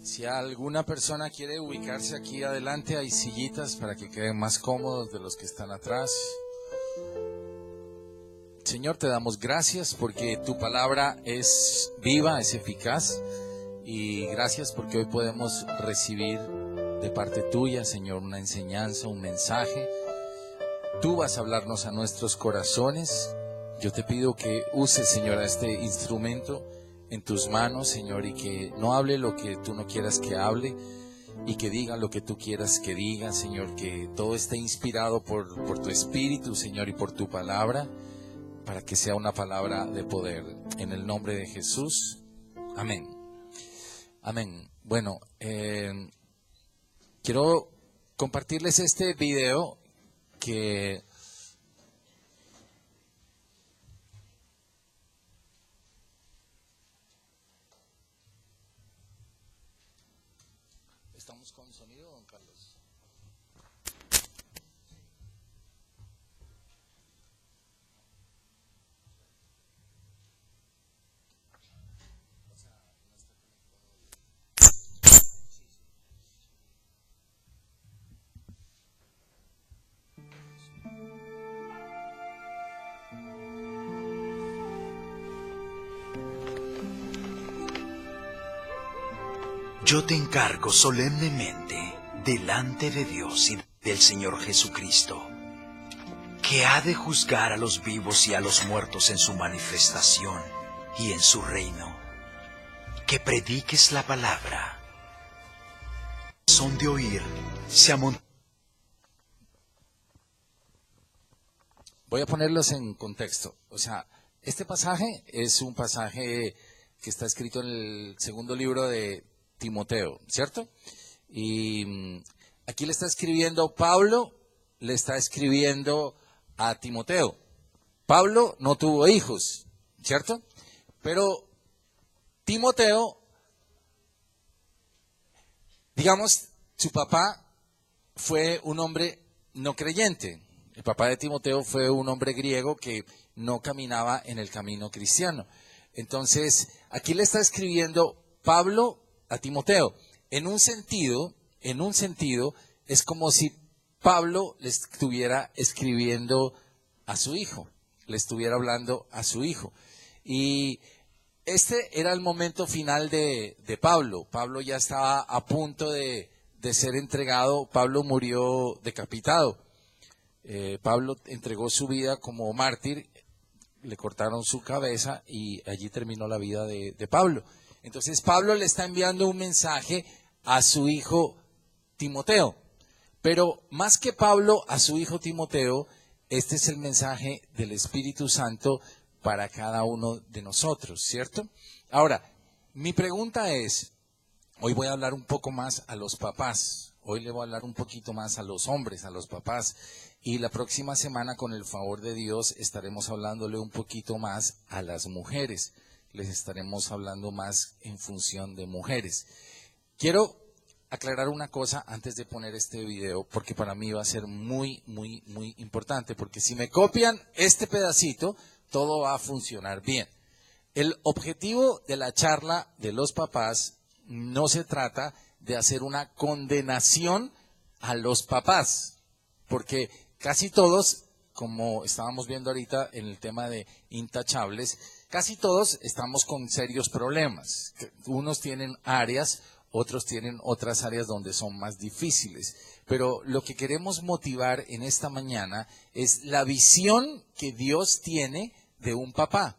Si alguna persona quiere ubicarse aquí adelante, hay sillitas para que queden más cómodos de los que están atrás. Señor, te damos gracias porque tu palabra es viva, es eficaz, y gracias porque hoy podemos recibir de parte tuya, Señor, una enseñanza, un mensaje. Tú vas a hablarnos a nuestros corazones. Yo te pido que uses, Señor, a este instrumento en tus manos, Señor, y que no hable lo que tú no quieras que hable, y que diga lo que tú quieras que diga, Señor, que todo esté inspirado por tu Espíritu, Señor, y por tu palabra, para que sea una palabra de poder. En el nombre de Jesús, amén. Amén. Bueno, quiero compartirles este video que ¿estamos con sonido, don Carlos? Yo te encargo solemnemente, delante de Dios y del Señor Jesucristo, que ha de juzgar a los vivos y a los muertos en su manifestación y en su reino, que prediques la palabra. Son de oír, se amontonan. Voy a ponerlos en contexto. O sea, este pasaje es un pasaje que está escrito en el segundo libro de Timoteo, ¿cierto? Y aquí le está escribiendo Pablo, le está escribiendo a Timoteo. Pablo no tuvo hijos, ¿cierto? Pero Timoteo, digamos, su papá fue un hombre no creyente. El papá de Timoteo fue un hombre griego que no caminaba en el camino cristiano. Entonces, aquí le está escribiendo Pablo a Timoteo. En un sentido, es como si Pablo le estuviera escribiendo a su hijo, le estuviera hablando a su hijo. Y este era el momento final de Pablo. Pablo ya estaba a punto de ser entregado. Pablo murió decapitado. Pablo entregó su vida como mártir, le cortaron su cabeza y allí terminó la vida de Pablo. Entonces Pablo le está enviando un mensaje a su hijo Timoteo. Pero más que Pablo a su hijo Timoteo, este es el mensaje del Espíritu Santo para cada uno de nosotros, ¿cierto? Ahora, mi pregunta es, hoy voy a hablar un poco más a los papás, hoy le voy a hablar un poquito más a los hombres, a los papás, y la próxima semana, con el favor de Dios, estaremos hablándole un poquito más a las mujeres, les estaremos hablando más en función de mujeres. Quiero aclarar una cosa antes de poner este video, porque para mí va a ser muy importante, porque si me copian este pedacito, todo va a funcionar bien. El objetivo de la charla de los papás no se trata de hacer una condenación a los papás, porque casi todos, como estábamos viendo ahorita en el tema de intachables, casi todos estamos con serios problemas. Unos tienen áreas, otros tienen otras áreas donde son más difíciles. Pero lo que queremos motivar en esta mañana es la visión que Dios tiene de un papá.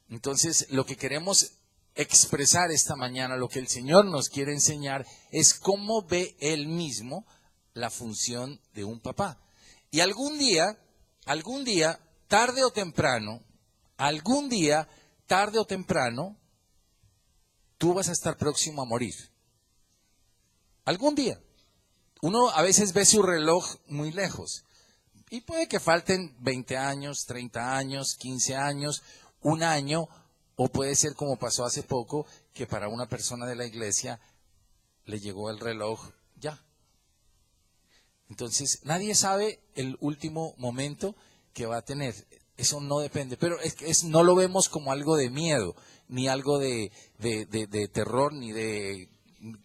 Entonces, lo que queremos expresar esta mañana, lo que el Señor nos quiere enseñar, es cómo ve Él mismo la función de un papá. Y algún día, tarde o temprano, tú vas a estar próximo a morir. Algún día. Uno a veces ve su reloj muy lejos. Y puede que falten 20 años, 30 años, 15 años, un año, o puede ser como pasó hace poco, que para una persona de la iglesia le llegó el reloj ya. Entonces, nadie sabe el último momento que va a tener. Eso no depende, pero no lo vemos como algo de miedo, ni algo de terror, ni de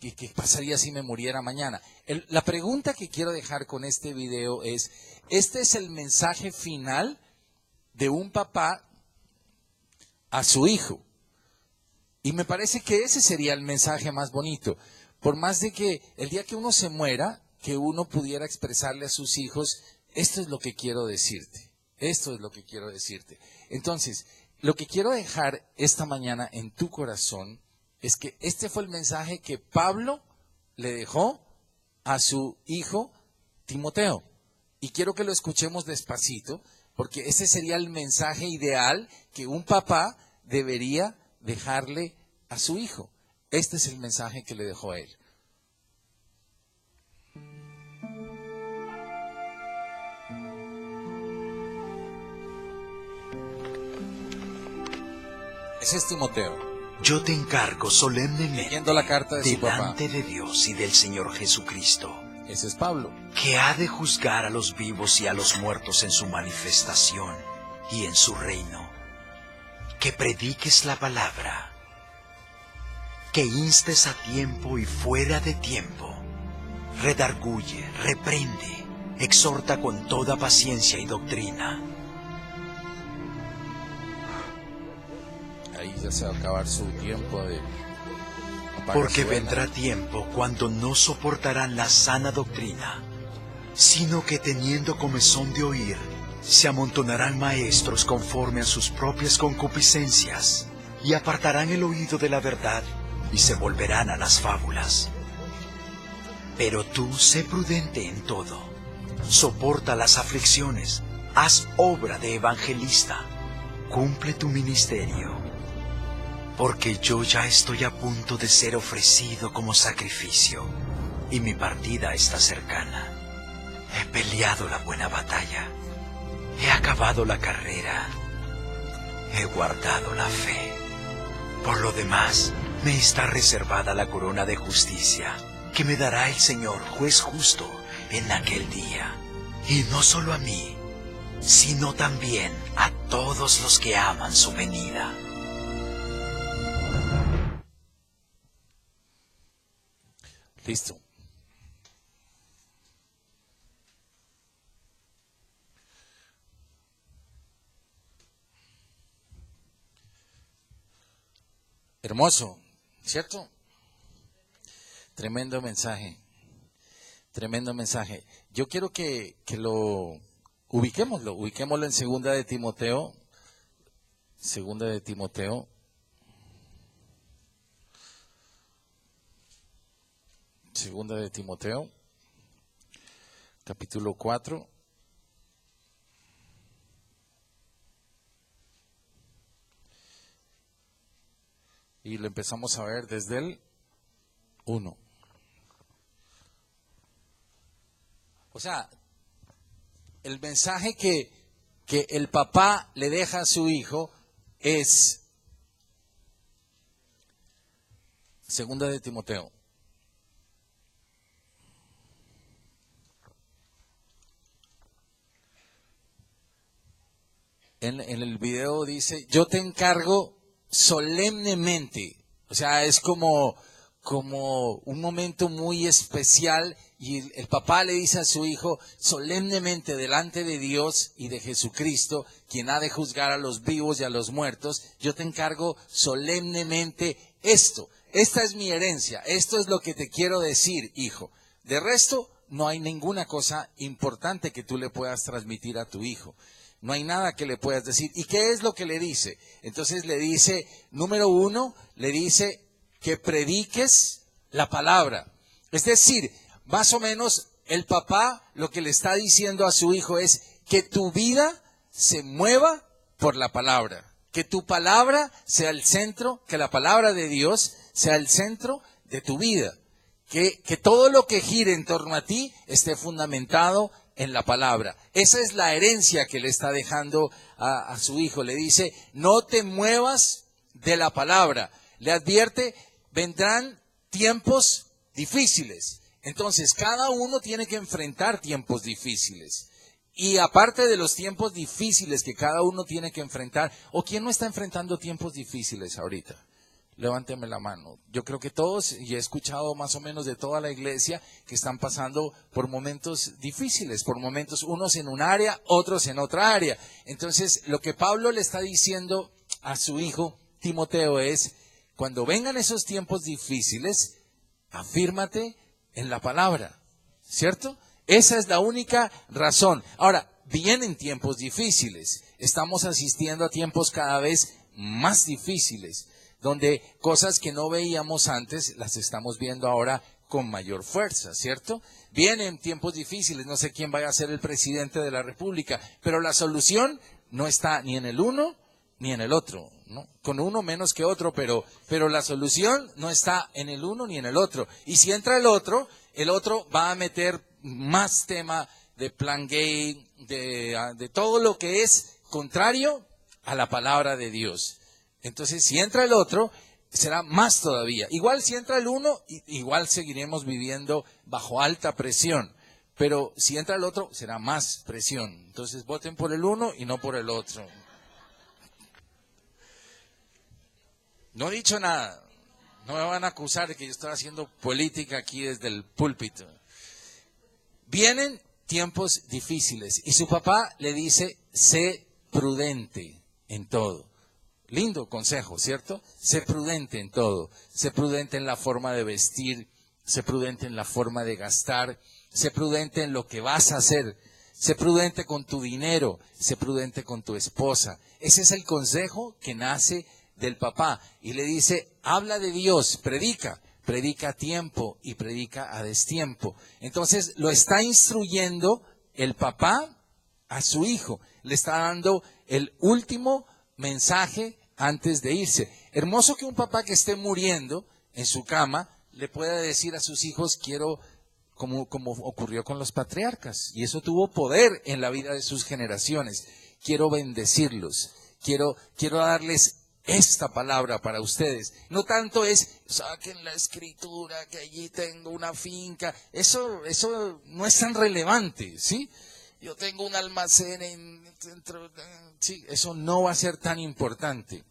¿qué pasaría si me muriera mañana? La pregunta que quiero dejar con este video es, ¿este es el mensaje final de un papá a su hijo? Y me parece que ese sería el mensaje más bonito. Por más de que el día que uno se muera, que uno pudiera expresarle a sus hijos, esto es lo que quiero decirte, esto es lo que quiero decirte. Entonces, lo que quiero dejar esta mañana en tu corazón es que este fue el mensaje que Pablo le dejó a su hijo Timoteo. Y quiero que lo escuchemos despacito, porque ese sería el mensaje ideal que un papá debería dejarle a su hijo. Este es el mensaje que le dejó a él. Ese es Timoteo. Yo te encargo solemnemente, Leyendo la carta de su papá. delante de Dios y del Señor Jesucristo, Ese es Pablo. que ha de juzgar a los vivos y a los muertos en su manifestación y en su reino, que prediques la palabra, que instes a tiempo y fuera de tiempo, redarguye, reprende, exhorta con toda paciencia y doctrina. Ahí ya se va a acabar su tiempo de... Porque vendrá tiempo cuando no soportarán la sana doctrina, sino que teniendo comezón de oír, se amontonarán maestros conforme a sus propias concupiscencias, y apartarán el oído de la verdad, y se volverán a las fábulas. Pero tú sé prudente en todo, soporta las aflicciones, haz obra de evangelista, cumple tu ministerio. Porque yo ya estoy a punto de ser ofrecido como sacrificio, y mi partida está cercana. He peleado la buena batalla, he acabado la carrera, he guardado la fe. Por lo demás, me está reservada la corona de justicia, que me dará el Señor, juez justo, en aquel día. Y no solo a mí, sino también a todos los que aman su venida. Listo. Hermoso, ¿cierto? Tremendo mensaje. Tremendo mensaje. Yo quiero que lo ubiquémoslo en Segunda de Timoteo. Segunda de Timoteo. Segunda de Timoteo, capítulo 4. Y lo empezamos a ver desde el 1. O sea, el mensaje que el papá le deja a su hijo es Segunda de Timoteo. En el video dice, yo te encargo solemnemente. O sea, es como un momento muy especial y el papá le dice a su hijo, solemnemente delante de Dios y de Jesucristo, quien ha de juzgar a los vivos y a los muertos, yo te encargo solemnemente esto. Esta es mi herencia, esto es lo que te quiero decir, hijo. De resto, no hay ninguna cosa importante que tú le puedas transmitir a tu hijo. No hay nada que le puedas decir. ¿Y qué es lo que le dice? Entonces le dice, número 1, le dice que prediques la palabra. Es decir, más o menos el papá lo que le está diciendo a su hijo es que tu vida se mueva por la palabra. Que tu palabra sea el centro, que la palabra de Dios sea el centro de tu vida. Que todo lo que gire en torno a ti esté fundamentado en la palabra. Esa es la herencia que le está dejando a su hijo. Le dice, no te muevas de la palabra. Le advierte, vendrán tiempos difíciles. Entonces, cada uno tiene que enfrentar tiempos difíciles. Y aparte de los tiempos difíciles que cada uno tiene que enfrentar, ¿o quién no está enfrentando tiempos difíciles ahorita? Levánteme la mano. Yo creo que todos, y he escuchado más o menos de toda la iglesia, que están pasando por momentos difíciles, por momentos unos en un área, otros en otra área. Entonces, lo que Pablo le está diciendo a su hijo Timoteo es, cuando vengan esos tiempos difíciles, afírmate en la palabra, ¿cierto? Esa es la única razón. Ahora, vienen tiempos difíciles. Estamos asistiendo a tiempos cada vez más difíciles, donde cosas que no veíamos antes las estamos viendo ahora con mayor fuerza, ¿cierto? Vienen tiempos difíciles, no sé quién vaya a ser el presidente de la República, pero la solución no está ni en el uno ni en el otro, ¿no? Con uno menos que otro, pero la solución no está en el uno ni en el otro. Y si entra el otro va a meter más tema de plan gay, de todo lo que es contrario a la palabra de Dios. Entonces, si entra el otro, será más todavía. Igual si entra el uno, igual seguiremos viviendo bajo alta presión. Pero si entra el otro, será más presión. Entonces, voten por el uno y no por el otro. No he dicho nada. No me van a acusar de que yo estoy haciendo política aquí desde el púlpito. Vienen tiempos difíciles y su papá le dice, sé prudente en todo. Lindo consejo, ¿cierto? Sé prudente en todo. Sé prudente en la forma de vestir, sé prudente en la forma de gastar, sé prudente en lo que vas a hacer, sé prudente con tu dinero, sé prudente con tu esposa. Ese es el consejo que nace del papá. Y le dice, habla de Dios, predica a tiempo y predica a destiempo. Entonces lo está instruyendo el papá a su hijo. Le está dando el último mensaje antes de irse. Hermoso que un papá que esté muriendo en su cama le pueda decir a sus hijos, quiero, como ocurrió con los patriarcas, y eso tuvo poder en la vida de sus generaciones. Quiero bendecirlos, quiero darles esta palabra para ustedes. No tanto es, saquen la escritura, que allí tengo una finca. Eso no es tan relevante, ¿sí? Yo tengo un almacén sí, eso no va a ser tan importante.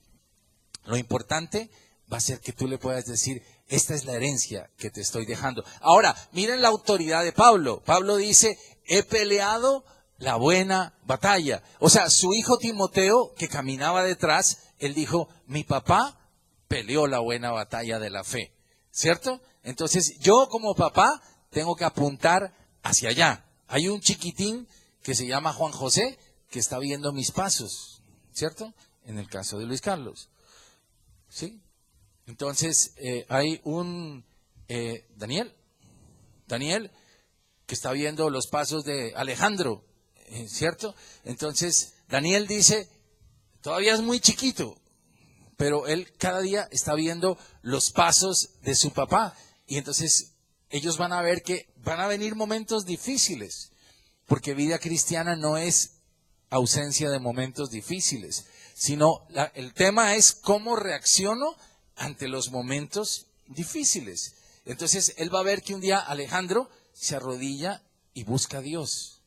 Lo importante va a ser que tú le puedas decir, esta es la herencia que te estoy dejando. Ahora, miren la autoridad de Pablo. Pablo dice, he peleado la buena batalla. O sea, su hijo Timoteo, que caminaba detrás, él dijo, mi papá peleó la buena batalla de la fe, ¿cierto? Entonces, yo como papá tengo que apuntar hacia allá. Hay un chiquitín que se llama Juan José, que está viendo mis pasos, ¿cierto? En el caso de Luis Carlos, ¿sí? Entonces, hay un Daniel, que está viendo los pasos de Alejandro, ¿cierto? Entonces, Daniel dice, todavía es muy chiquito, pero él cada día está viendo los pasos de su papá. Y entonces ellos van a ver que van a venir momentos difíciles, porque vida cristiana no es ausencia de momentos difíciles, sino el tema es cómo reacciono ante los momentos difíciles. Entonces él va a ver que un día Alejandro se arrodilla y busca a Dios.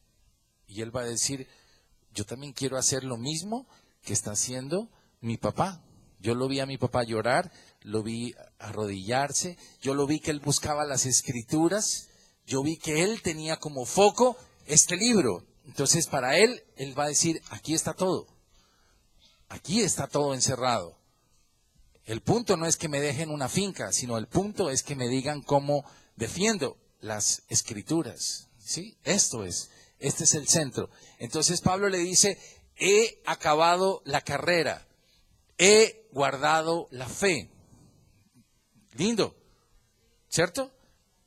Y él va a decir, yo también quiero hacer lo mismo que está haciendo mi papá. Yo lo vi a mi papá llorar, lo vi arrodillarse, yo lo vi que él buscaba las escrituras, yo vi que él tenía como foco este libro. Entonces para él va a decir, aquí está todo encerrado. El punto no es que me dejen una finca, sino el punto es que me digan cómo defiendo las escrituras. ¿Sí? Este es el centro. Entonces Pablo le dice, he acabado la carrera, he guardado la fe. Lindo, ¿cierto?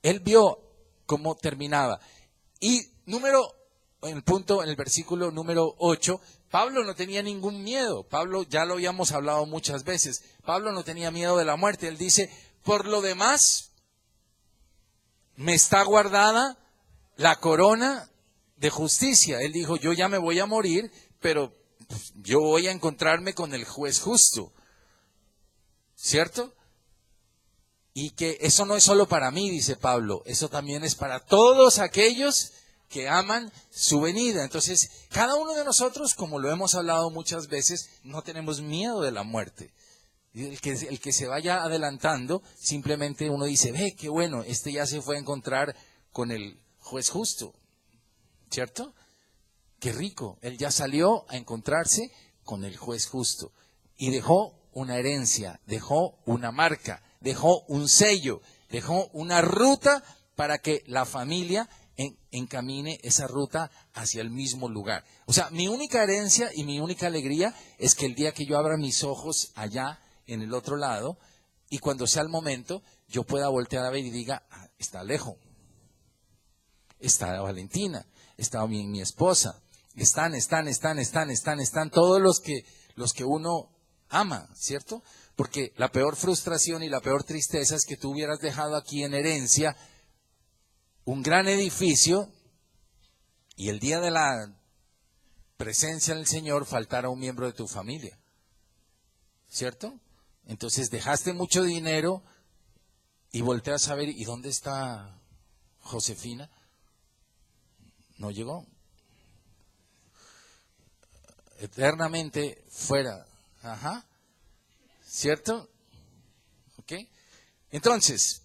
Él vio cómo terminaba. Y en el versículo número 8, Pablo no tenía ningún miedo. Pablo, ya lo habíamos hablado muchas veces, Pablo no tenía miedo de la muerte. Él dice, por lo demás, me está guardada la corona de justicia. Él dijo, yo ya me voy a morir, pero yo voy a encontrarme con el juez justo, ¿cierto? Y que eso no es solo para mí, dice Pablo, eso también es para todos aquellos que aman su venida. Entonces, cada uno de nosotros, como lo hemos hablado muchas veces, no tenemos miedo de la muerte. Y el que se vaya adelantando, simplemente uno dice, ve, qué bueno, este ya se fue a encontrar con el juez justo, ¿cierto? Qué rico, él ya salió a encontrarse con el juez justo y dejó una herencia, dejó una marca, dejó un sello, dejó una ruta para que la familia encamine esa ruta hacia el mismo lugar. O sea, mi única herencia y mi única alegría es que el día que yo abra mis ojos allá en el otro lado y cuando sea el momento, yo pueda voltear a ver y diga, ah, está Alejo, está Valentina, está mi esposa, están todos los que uno ama, ¿cierto? Porque la peor frustración y la peor tristeza es que tú hubieras dejado aquí en herencia un gran edificio y el día de la presencia del Señor faltara un miembro de tu familia, ¿cierto? Entonces dejaste mucho dinero y volteas a ver, ¿y dónde está Josefina? No llegó. Eternamente fuera. Ajá. ¿Cierto? ¿Ok? Entonces,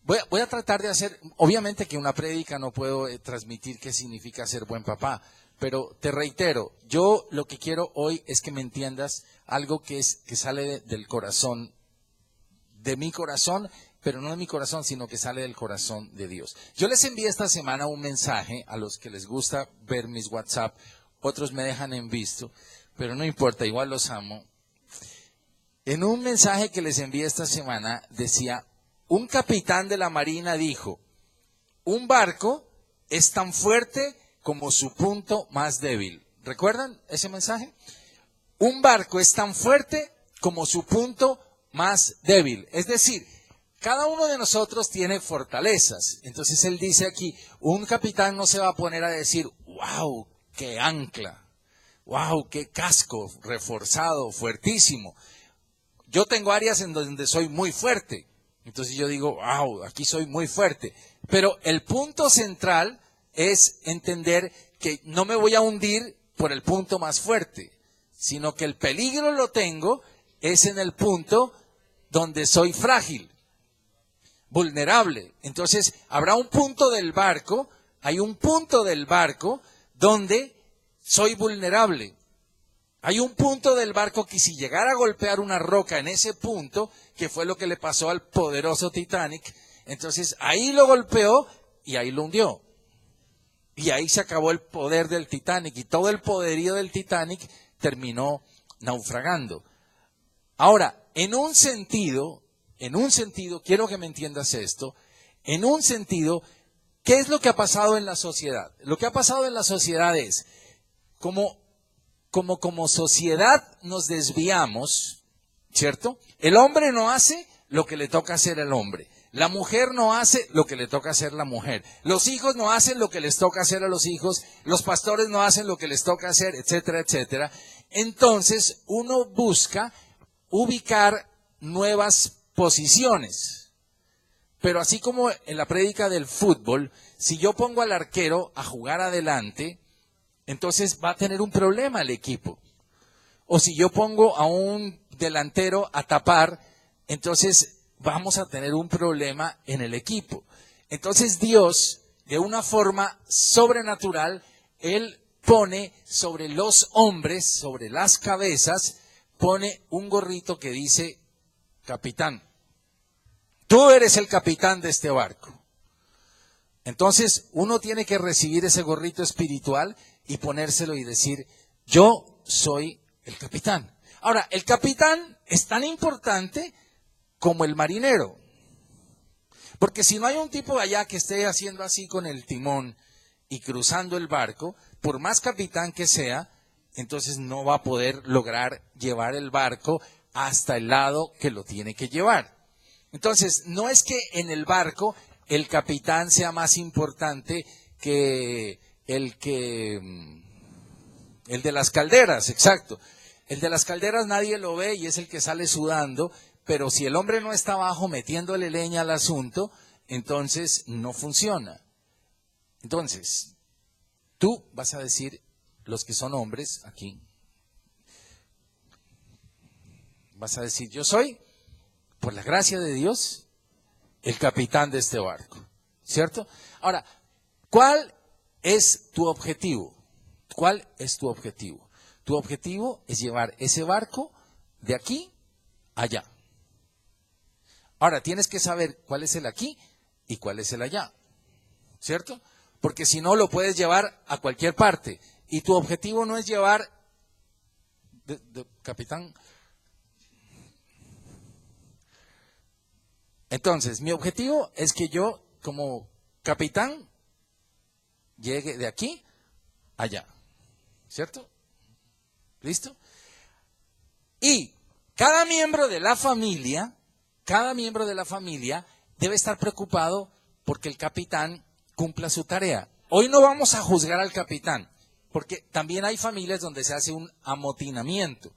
voy a tratar de hacer, obviamente que una prédica no puedo transmitir qué significa ser buen papá, pero te reitero, yo lo que quiero hoy es que me entiendas algo que sale del corazón, de mi corazón, pero no de mi corazón, sino que sale del corazón de Dios. Yo les envié esta semana un mensaje a los que les gusta ver mis WhatsApp, otros me dejan en visto, pero no importa, igual los amo. En un mensaje que les envié esta semana decía, un capitán de la marina dijo, un barco es tan fuerte como su punto más débil. ¿Recuerdan ese mensaje? Un barco es tan fuerte como su punto más débil. Es decir, cada uno de nosotros tiene fortalezas. Entonces él dice aquí, un capitán no se va a poner a decir, wow, qué ancla, wow, qué casco reforzado, fuertísimo. Yo tengo áreas en donde soy muy fuerte. Entonces yo digo, wow, aquí soy muy fuerte. Pero el punto central es entender que no me voy a hundir por el punto más fuerte, sino que el peligro lo tengo es en el punto donde soy frágil, vulnerable. Entonces habrá un punto del barco, hay un punto del barco donde soy vulnerable. Hay un punto del barco que si llegara a golpear una roca en ese punto, que fue lo que le pasó al poderoso Titanic, entonces ahí lo golpeó y ahí lo hundió. Y ahí se acabó el poder del Titanic y todo el poderío del Titanic terminó naufragando. Ahora, en un sentido, quiero que me entiendas esto, en un sentido, ¿qué es lo que ha pasado en la sociedad? Lo que ha pasado en la sociedad es, como sociedad nos desviamos, ¿cierto? El hombre no hace lo que le toca hacer al hombre. La mujer no hace lo que le toca hacer a la mujer. Los hijos no hacen lo que les toca hacer a los hijos. Los pastores no hacen lo que les toca hacer, etcétera, etcétera. Entonces, uno busca ubicar nuevas posiciones. Pero así como en la prédica del fútbol, si yo pongo al arquero a jugar adelante, entonces va a tener un problema el equipo. O si yo pongo a un delantero a tapar, entonces vamos a tener un problema en el equipo. Entonces Dios, de una forma sobrenatural, Él pone sobre los hombres, sobre las cabezas, pone un gorrito que dice, capitán, tú eres el capitán de este barco. Entonces uno tiene que recibir ese gorrito espiritual y ponérselo y decir, yo soy el capitán. Ahora, el capitán es tan importante como el marinero. Porque si no hay un tipo allá que esté haciendo así con el timón y cruzando el barco, por más capitán que sea, entonces no va a poder lograr llevar el barco hasta el lado que lo tiene que llevar. Entonces, no es que en el barco el capitán sea más importante que el de las calderas, exacto. El de las calderas nadie lo ve y es el que sale sudando, pero si el hombre no está abajo metiéndole leña al asunto, entonces no funciona. Entonces, tú vas a decir, los que son hombres aquí, Vas a decir, yo soy, por la gracia de Dios, el capitán de este barco, ¿cierto? Ahora, ¿cuál es tu objetivo? ¿Cuál es tu objetivo? Tu objetivo es llevar ese barco de aquí a allá. Ahora, tienes que saber cuál es el aquí y cuál es el allá, ¿cierto? Porque si no, lo puedes llevar a cualquier parte. Y tu objetivo no es llevar, capitán. Entonces, mi objetivo es que yo, como capitán, llegue de aquí a allá, ¿cierto? ¿Listo? Y cada miembro de la familia debe estar preocupado porque el capitán cumpla su tarea. Hoy no vamos a juzgar al capitán, porque también hay familias donde se hace un amotinamiento.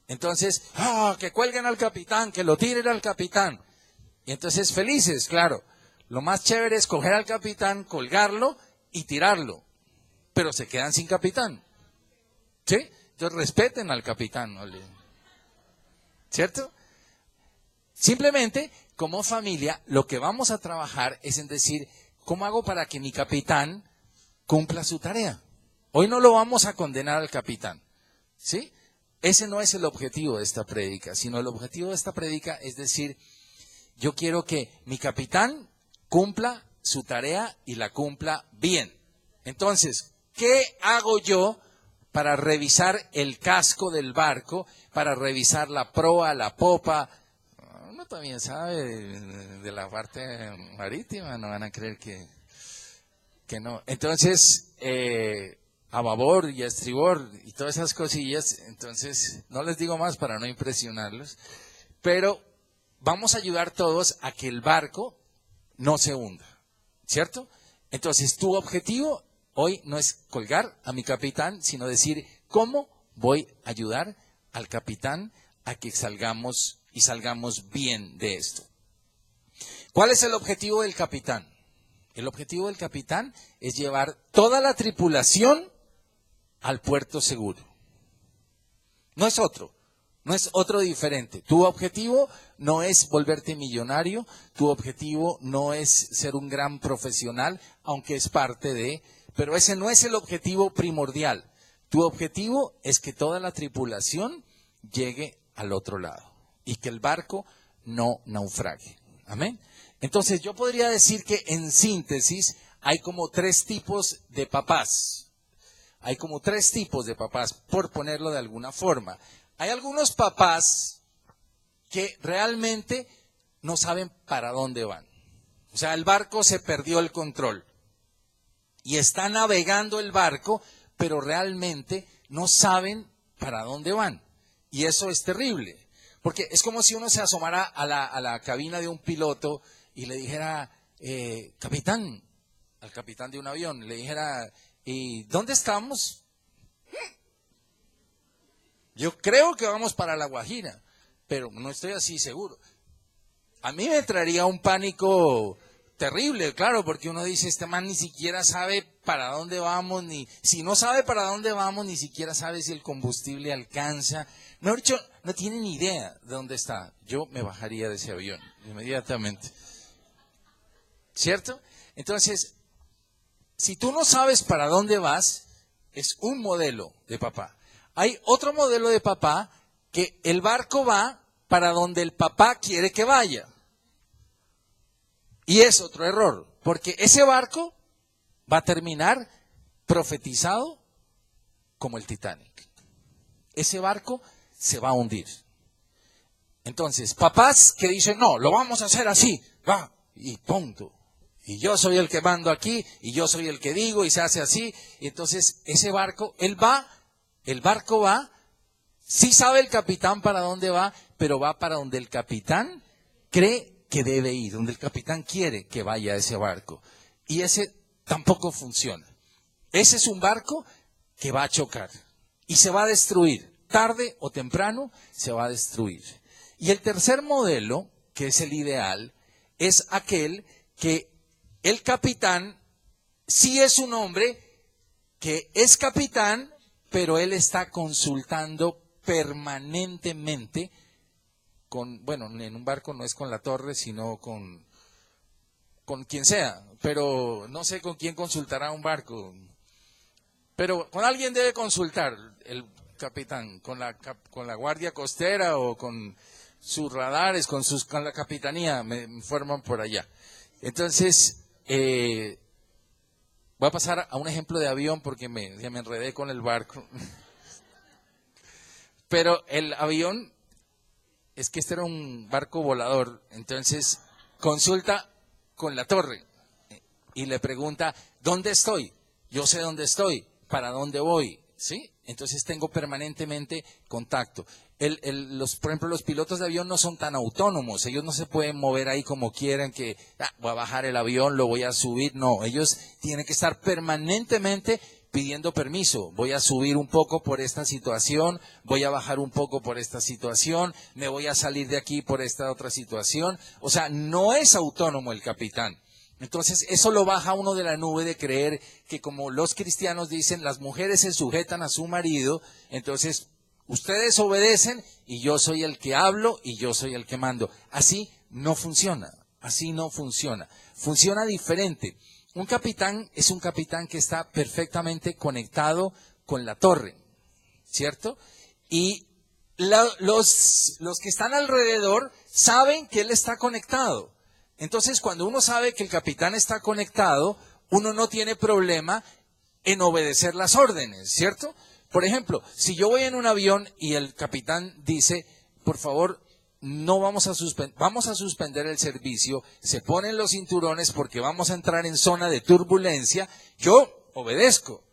Entonces, que cuelguen al capitán, que lo tiren al capitán. Y entonces felices, claro. Lo más chévere es coger al capitán, colgarlo y tirarlo. Pero se quedan sin capitán. ¿Sí? Entonces respeten al capitán, ¿no? ¿Cierto? Simplemente, como familia, lo que vamos a trabajar es en decir, ¿cómo hago para que mi capitán cumpla su tarea? Hoy no lo vamos a condenar al capitán, ¿sí? Ese no es el objetivo de esta prédica, sino el objetivo de esta prédica es decir, yo quiero que mi capitán cumpla su tarea y la cumpla bien. Entonces, ¿qué hago yo para revisar el casco del barco, para revisar la proa, la popa? Uno también sabe de la parte marítima, no van a creer que no. Entonces, a babor y a estribor y todas esas cosillas, entonces no les digo más para no impresionarlos, pero vamos a ayudar todos a que el barco no se hunda, ¿cierto? Entonces tu objetivo hoy no es colgar a mi capitán, sino decir, ¿cómo voy a ayudar al capitán a que salgamos bien de esto? ¿Cuál es el objetivo del capitán? El objetivo del capitán es llevar toda la tripulación al puerto seguro. No es otro diferente. Tu objetivo no es volverte millonario, tu objetivo no es ser un gran profesional, aunque es parte de, pero ese no es el objetivo primordial. Tu objetivo es que toda la tripulación llegue al otro lado y que el barco no naufrague. Amén. Entonces yo podría decir que en síntesis hay como 3 tipos de papás. Hay como 3 tipos de papás, por ponerlo de alguna forma. Hay algunos papás que realmente no saben para dónde van. O sea, el barco se perdió el control. Y está navegando el barco, pero realmente no saben para dónde van. Y eso es terrible. Porque es como si uno se asomara a la cabina de un piloto y le dijera, capitán, al capitán de un avión, le dijera, ¿y dónde estamos? Yo creo que vamos para La Guajira, pero no estoy así seguro. A mí me traería un pánico terrible, claro, porque uno dice, este man ni siquiera sabe para dónde vamos, si no sabe para dónde vamos, ni siquiera sabe si el combustible alcanza. Mejor dicho, no tiene ni idea de dónde está. Yo me bajaría de ese avión inmediatamente. ¿Cierto? Entonces, si tú no sabes para dónde vas, es un modelo de papá. Hay otro modelo de papá que el barco va para donde el papá quiere que vaya. Y es otro error, porque ese barco va a terminar profetizado como el Titanic. Ese barco se va a hundir. Entonces, papás que dicen, no, lo vamos a hacer así, va, y punto. Y yo soy el que mando aquí, y yo soy el que digo, y se hace así. Y entonces, ese barco, el barco va, sí sabe el capitán para dónde va, pero va para donde el capitán cree que debe ir, donde el capitán quiere que vaya ese barco. Y ese tampoco funciona. Ese es un barco que va a chocar y se va a destruir. Tarde o temprano se va a destruir. Y el tercer modelo, que es el ideal, es aquel que el capitán sí es un hombre que es capitán, pero él está consultando permanentemente bueno, en un barco no es con la torre, sino con quien sea, pero no sé con quién consultará un barco. Pero con alguien debe consultar el capitán, con la guardia costera o con sus radares, con la capitanía, me informan por allá. Entonces, voy a pasar a un ejemplo de avión porque ya me enredé con el barco. Pero el avión, es que este era un barco volador, entonces consulta con la torre y le pregunta, ¿dónde estoy? Yo sé dónde estoy, ¿para dónde voy? ¿Sí? Entonces tengo permanentemente contacto. Por ejemplo, los pilotos de avión no son tan autónomos, ellos no se pueden mover ahí como quieran, que voy a bajar el avión, lo voy a subir, no, ellos tienen que estar permanentemente pidiendo permiso, voy a subir un poco por esta situación, voy a bajar un poco por esta situación, me voy a salir de aquí por esta otra situación, o sea, no es autónomo el capitán. Entonces, eso lo baja uno de la nube de creer que como los cristianos dicen, las mujeres se sujetan a su marido, entonces ustedes obedecen y yo soy el que hablo y yo soy el que mando. Así no funciona, así no funciona. Funciona diferente. Un capitán es un capitán que está perfectamente conectado con la torre, ¿cierto? Y los que están alrededor saben que él está conectado. Entonces, cuando uno sabe que el capitán está conectado, uno no tiene problema en obedecer las órdenes, ¿cierto? Por ejemplo, si yo voy en un avión y el capitán dice, por favor, no vamos a suspender el servicio, se ponen los cinturones porque vamos a entrar en zona de turbulencia, yo obedezco.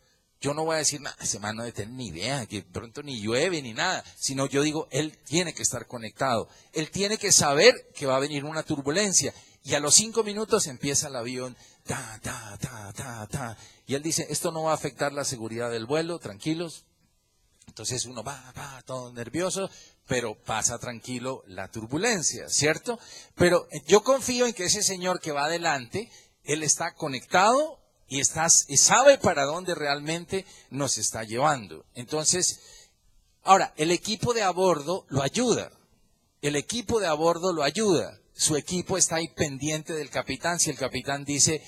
Yo no voy a decir, ese man no debe tener ni idea, que pronto ni llueve ni nada, sino yo digo, él tiene que estar conectado, él tiene que saber que va a venir una turbulencia. Y a los 5 minutos empieza el avión, y él dice, esto no va a afectar la seguridad del vuelo, tranquilos. Entonces uno va todo nervioso, pero pasa tranquilo la turbulencia, ¿cierto? Pero yo confío en que ese señor que va adelante, él está conectado y sabe para dónde realmente nos está llevando. Entonces, ahora, el equipo de a bordo lo ayuda. Su equipo está ahí pendiente del capitán. Si el capitán dice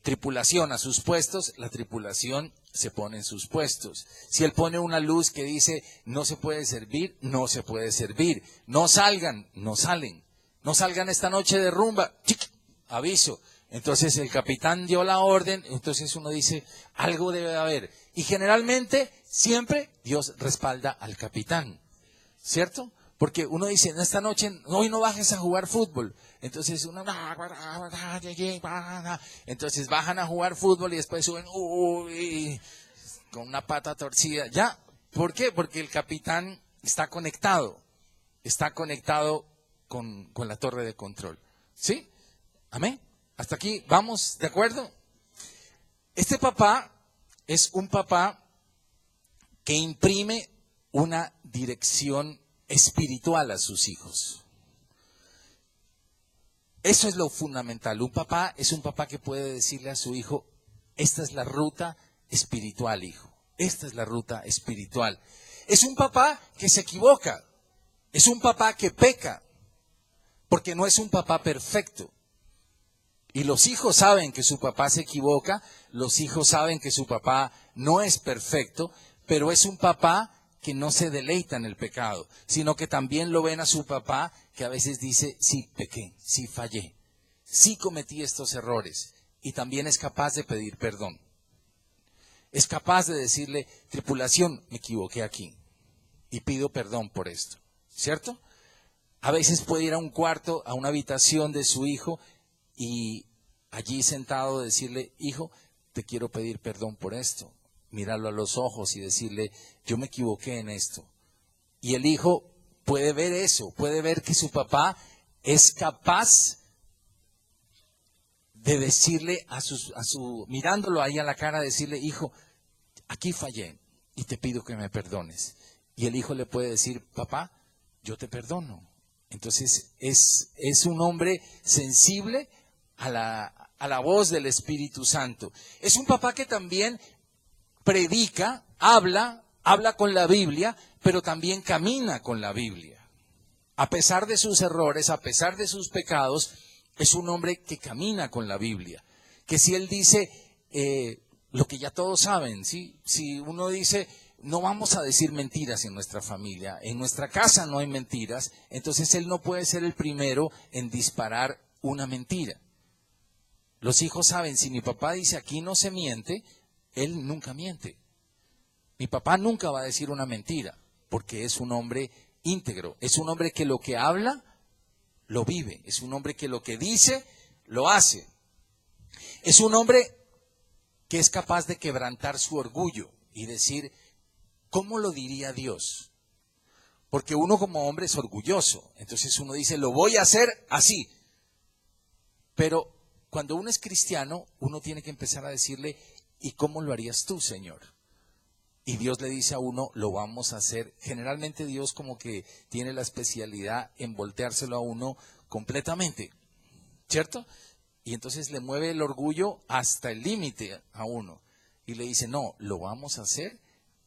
tripulación a sus puestos, la tripulación se pone en sus puestos. Si él pone una luz que dice no se puede servir, no se puede servir. No salgan, no salen. No salgan esta noche de rumba. ¡Chic! Aviso. Entonces el capitán dio la orden, entonces uno dice, algo debe de haber. Y generalmente, siempre Dios respalda al capitán, ¿cierto? Porque uno dice, en esta noche, hoy no bajes a jugar fútbol. Entonces uno, entonces bajan a jugar fútbol y después suben, con una pata torcida. ¿Ya? ¿Por qué? Porque el capitán está conectado con la torre de control. ¿Sí? Amén. Hasta aquí, ¿vamos? ¿De acuerdo? Este papá es un papá que imprime una dirección espiritual a sus hijos. Eso es lo fundamental. Un papá es un papá que puede decirle a su hijo, esta es la ruta espiritual, hijo. Esta es la ruta espiritual. Es un papá que se equivoca. Es un papá que peca. Porque no es un papá perfecto. Y los hijos saben que su papá se equivoca, los hijos saben que su papá no es perfecto, pero es un papá que no se deleita en el pecado, sino que también lo ven a su papá que a veces dice, sí pequé, sí fallé, sí cometí estos errores, y también es capaz de pedir perdón. Es capaz de decirle, tripulación, me equivoqué aquí, y pido perdón por esto, ¿cierto? A veces puede ir a un cuarto, a una habitación de su hijo, y allí sentado decirle, hijo, te quiero pedir perdón por esto. Mirarlo a los ojos y decirle, yo me equivoqué en esto. Y el hijo puede ver eso, puede ver que su papá es capaz de decirle mirándolo ahí a la cara, decirle, hijo, aquí fallé y te pido que me perdones. Y el hijo le puede decir, papá, yo te perdono. Entonces es un hombre sensible a la voz del Espíritu Santo. Es un papá que también predica, habla con la Biblia, pero también camina con la Biblia. A pesar de sus errores, a pesar de sus pecados, es un hombre que camina con la Biblia. Que si él dice lo que ya todos saben, ¿sí? Si uno dice, no vamos a decir mentiras en nuestra familia, en nuestra casa no hay mentiras, entonces él no puede ser el primero en disparar una mentira. Los hijos saben, si mi papá dice aquí no se miente, él nunca miente. Mi papá nunca va a decir una mentira, porque es un hombre íntegro, es un hombre que lo que habla, lo vive, es un hombre que lo que dice, lo hace. Es un hombre que es capaz de quebrantar su orgullo y decir, ¿cómo lo diría Dios? Porque uno como hombre es orgulloso, entonces uno dice, lo voy a hacer así. Pero cuando uno es cristiano, uno tiene que empezar a decirle, ¿y cómo lo harías tú, Señor? Y Dios le dice a uno, lo vamos a hacer. Generalmente Dios como que tiene la especialidad en volteárselo a uno completamente, ¿cierto? Y entonces le mueve el orgullo hasta el límite a uno. Y le dice, no, lo vamos a hacer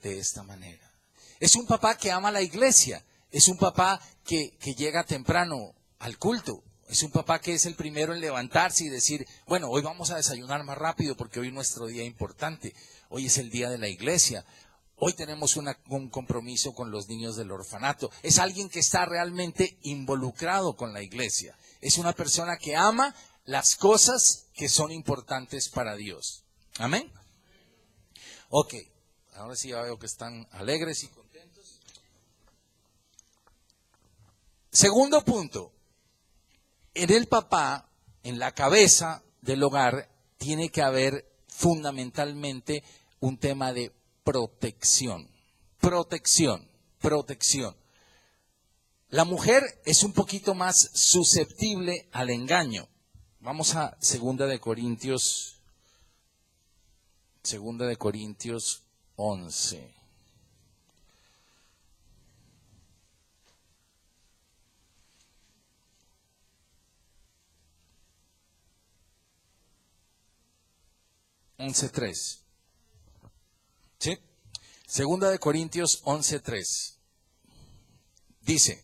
de esta manera. Es un papá que ama la iglesia. Es un papá que llega temprano al culto. Es un papá que es el primero en levantarse y decir, bueno, hoy vamos a desayunar más rápido porque hoy es nuestro día importante. Hoy es el día de la iglesia. Hoy tenemos un compromiso con los niños del orfanato. Es alguien que está realmente involucrado con la iglesia. Es una persona que ama las cosas que son importantes para Dios. Amén. Ok, ahora sí ya veo que están alegres y contentos. Segundo punto. En el papá, en la cabeza del hogar, tiene que haber fundamentalmente un tema de protección. Protección, protección. La mujer es un poquito más susceptible al engaño. Vamos a 2 de Corintios 11. ¿Sí? 2 de Corintios 11:3. Dice,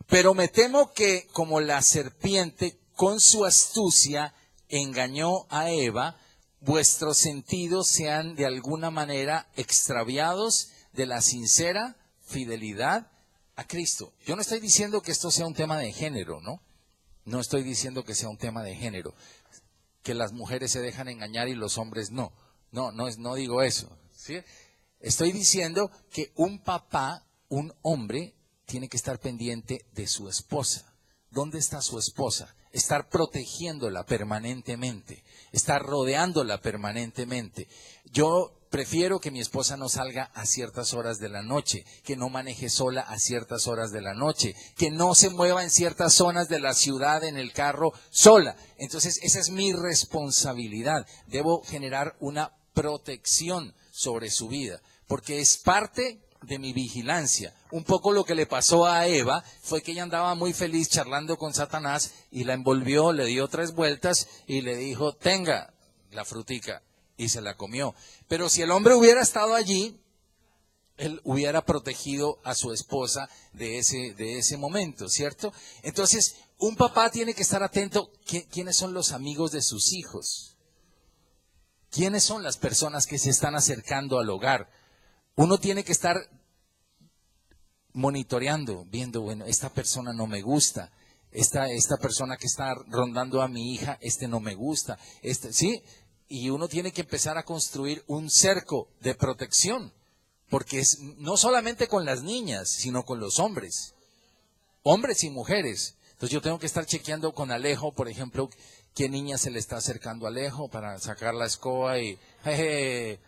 pero me temo que como la serpiente con su astucia engañó a Eva, vuestros sentidos sean de alguna manera extraviados de la sincera fidelidad a Cristo. Yo no estoy diciendo que esto sea un tema de género, ¿no? No estoy diciendo que sea un tema de género, que las mujeres se dejan engañar y los hombres no. No digo eso, ¿sí? Estoy diciendo que un papá, un hombre, tiene que estar pendiente de su esposa. ¿Dónde está su esposa? Estar protegiéndola permanentemente, estar rodeándola permanentemente. Yo prefiero que mi esposa no salga a ciertas horas de la noche, que no maneje sola a ciertas horas de la noche, que no se mueva en ciertas zonas de la ciudad en el carro sola. Entonces, esa es mi responsabilidad. Debo generar una protección sobre su vida, porque es parte de mi vigilancia. Un poco lo que le pasó a Eva fue que ella andaba muy feliz charlando con Satanás y la envolvió, le dio 3 vueltas y le dijo, tenga la frutica, y se la comió. Pero si el hombre hubiera estado allí, él hubiera protegido a su esposa de ese momento, ¿cierto? Entonces, un papá tiene que estar atento. ¿Quiénes son los amigos de sus hijos? ¿Quiénes son las personas que se están acercando al hogar? Uno tiene que estar monitoreando, viendo, bueno, esta persona no me gusta, esta persona que está rondando a mi hija, no me gusta, ¿sí? Y uno tiene que empezar a construir un cerco de protección, porque es no solamente con las niñas, sino con los hombres y mujeres. Entonces yo tengo que estar chequeando con Alejo, por ejemplo, qué niña se le está acercando a Alejo para sacar la escoba y, jeje,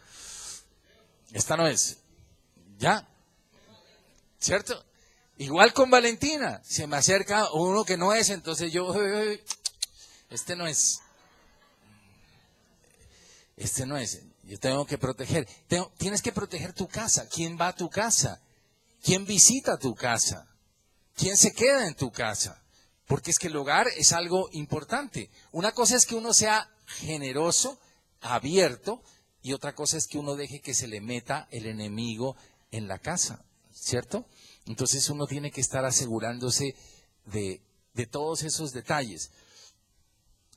esta no es, ¿ya? ¿Cierto? Igual con Valentina, se me acerca uno que no es, entonces yo, no es. No es, yo tengo que proteger. Tienes que proteger tu casa. ¿Quién va a tu casa? ¿Quién visita tu casa? ¿Quién se queda en tu casa? Porque es que el hogar es algo importante. Una cosa es que uno sea generoso, abierto, y otra cosa es que uno deje que se le meta el enemigo en la casa, ¿cierto? Entonces uno tiene que estar asegurándose de todos esos detalles.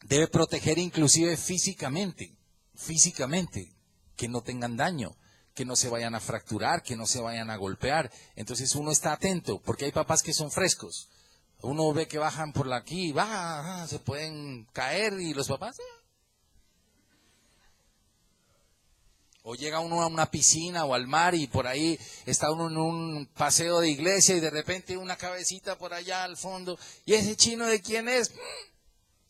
Debe proteger inclusive físicamente, que no tengan daño, que no se vayan a fracturar, que no se vayan a golpear. Entonces uno está atento, porque hay papás que son frescos. Uno ve que bajan por aquí, se pueden caer y los papás... O llega uno a una piscina o al mar y por ahí está uno en un paseo de iglesia y de repente una cabecita por allá al fondo. ¿Y ese chino de quién es?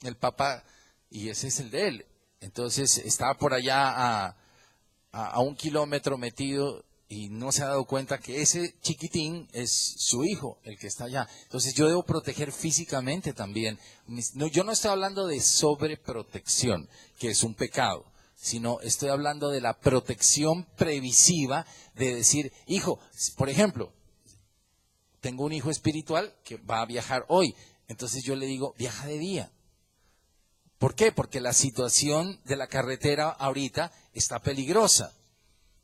El papá, y ese es el de él. Entonces está por allá a 1 kilómetro metido y no se ha dado cuenta que ese chiquitín es su hijo, el que está allá. Entonces yo debo proteger físicamente también. No, yo no estoy hablando de sobreprotección, que es un pecado, sino estoy hablando de la protección previsiva de decir, hijo, por ejemplo, tengo un hijo espiritual que va a viajar hoy, entonces yo le digo, viaja de día. ¿Por qué? Porque la situación de la carretera ahorita está peligrosa.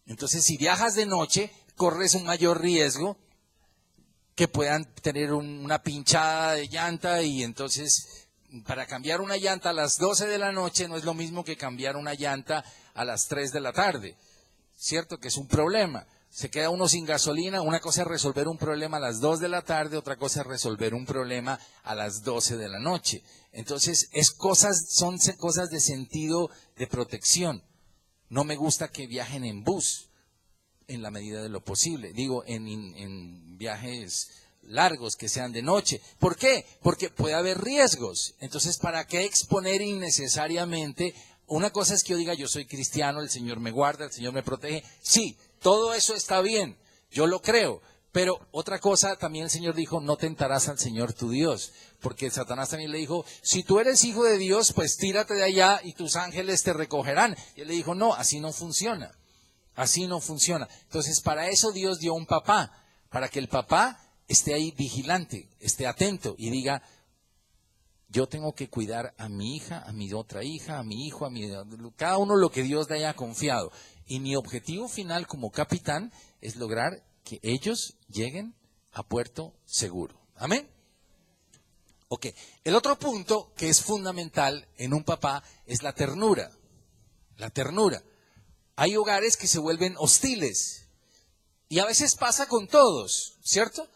Entonces, si viajas de noche, corres un mayor riesgo que puedan tener una pinchada de llanta y entonces... Para cambiar una llanta a las 12 de la noche no es lo mismo que cambiar una llanta a las 3 de la tarde. ¿Cierto? Que es un problema. Se queda uno sin gasolina. Una cosa es resolver un problema a las 2 de la tarde, otra cosa es resolver un problema a las 12 de la noche. Entonces, son cosas de sentido de protección. No me gusta que viajen en bus, en la medida de lo posible. Digo, en viajes largos, que sean de noche. ¿Por qué? Porque puede haber riesgos. Entonces, ¿para qué exponer innecesariamente? Una cosa es que yo diga, yo soy cristiano, el Señor me guarda, el Señor me protege. Sí, todo eso está bien, yo lo creo. Pero otra cosa, también el Señor dijo, no tentarás al Señor tu Dios. Porque Satanás también le dijo, si tú eres hijo de Dios, pues tírate de allá y tus ángeles te recogerán. Y él le dijo, no, así no funciona. Así no funciona. Entonces, para eso Dios dio un papá, para que el papá esté ahí vigilante, esté atento y diga, yo tengo que cuidar a mi hija, a mi otra hija, a mi hijo, cada uno lo que Dios le haya confiado. Y mi objetivo final como capitán es lograr que ellos lleguen a puerto seguro. ¿Amén? Ok. El otro punto que es fundamental en un papá es la ternura. La ternura. Hay hogares que se vuelven hostiles. Y a veces pasa con todos, ¿cierto?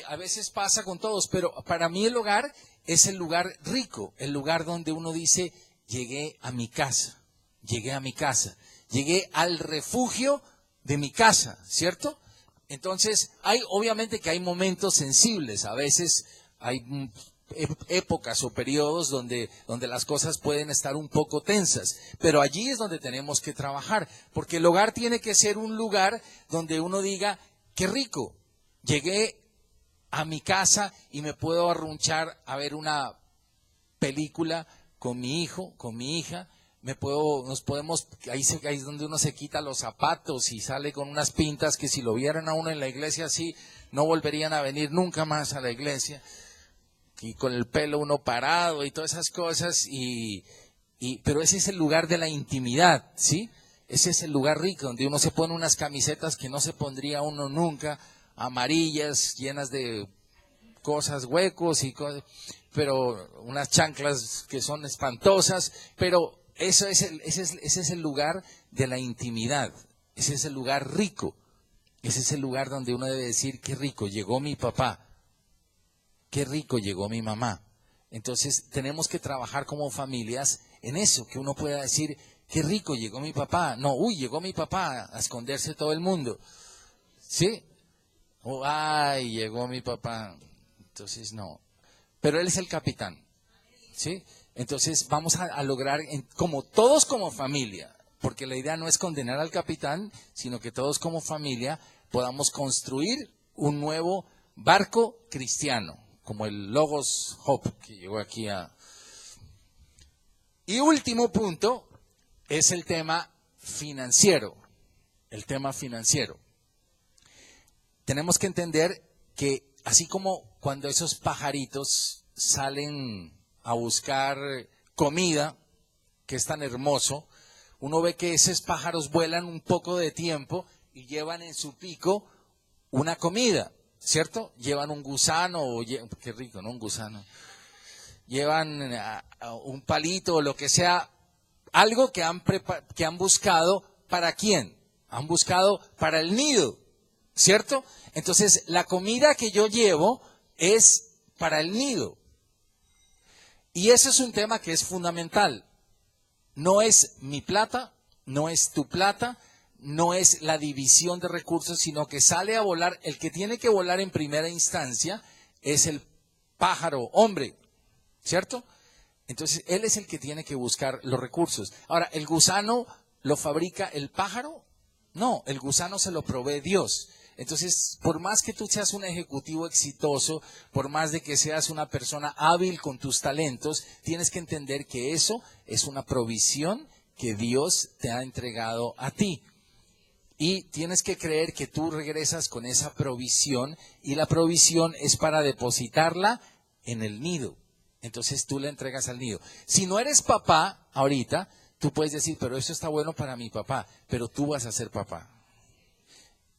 A veces pasa con todos, pero para mí el hogar es el lugar rico, el lugar donde uno dice, llegué a mi casa, llegué al refugio de mi casa, ¿cierto? Entonces, obviamente que hay momentos sensibles, a veces hay épocas o periodos donde las cosas pueden estar un poco tensas, pero allí es donde tenemos que trabajar, porque el hogar tiene que ser un lugar donde uno diga, qué rico, llegué a mi casa y me puedo arrunchar a ver una película con mi hijo, con mi hija, ahí es donde uno se quita los zapatos y sale con unas pintas que si lo vieran a uno en la iglesia así, no volverían a venir nunca más a la iglesia, y con el pelo uno parado y todas esas cosas, pero ese es el lugar de la intimidad, ¿sí? Ese es el lugar rico, donde uno se pone unas camisetas que no se pondría uno nunca, amarillas, llenas de cosas, huecos y cosas, pero unas chanclas que son espantosas, pero ese es el lugar de la intimidad, ese es el lugar rico, ese es el lugar donde uno debe decir, qué rico, llegó mi papá, qué rico, llegó mi mamá. Entonces tenemos que trabajar como familias en eso, que uno pueda decir, qué rico, llegó mi papá, no, llegó mi papá, a esconderse todo el mundo, ¿sí? Ay, llegó mi papá. Entonces, no. Pero él es el capitán. ¿Sí? Entonces, vamos a lograr, como todos como familia, porque la idea no es condenar al capitán, sino que todos como familia podamos construir un nuevo barco cristiano, como el Logos Hope, que llegó aquí a... Y último punto es el tema financiero. El tema financiero. Tenemos que entender que así como cuando esos pajaritos salen a buscar comida, que es tan hermoso, uno ve que esos pájaros vuelan un poco de tiempo y llevan en su pico una comida. ¿cierto? Llevan un gusano, qué rico, ¿no? Un gusano. Llevan a un palito o lo que sea, algo que han buscado, ¿para quién? Han buscado para el nido, ¿cierto? Entonces, la comida que yo llevo es para el nido. Y ese es un tema que es fundamental. No es mi plata, no es tu plata, no es la división de recursos, sino que sale a volar. El que tiene que volar en primera instancia es el pájaro, hombre, ¿cierto? Entonces, él es el que tiene que buscar los recursos. Ahora, ¿el gusano lo fabrica el pájaro? No, el gusano se lo provee Dios. Entonces, por más que tú seas un ejecutivo exitoso, por más de que seas una persona hábil con tus talentos, tienes que entender que eso es una provisión que Dios te ha entregado a ti. Y tienes que creer que tú regresas con esa provisión y la provisión es para depositarla en el nido. Entonces tú la entregas al nido. Si no eres papá ahorita, tú puedes decir, pero eso está bueno para mi papá, pero tú vas a ser papá.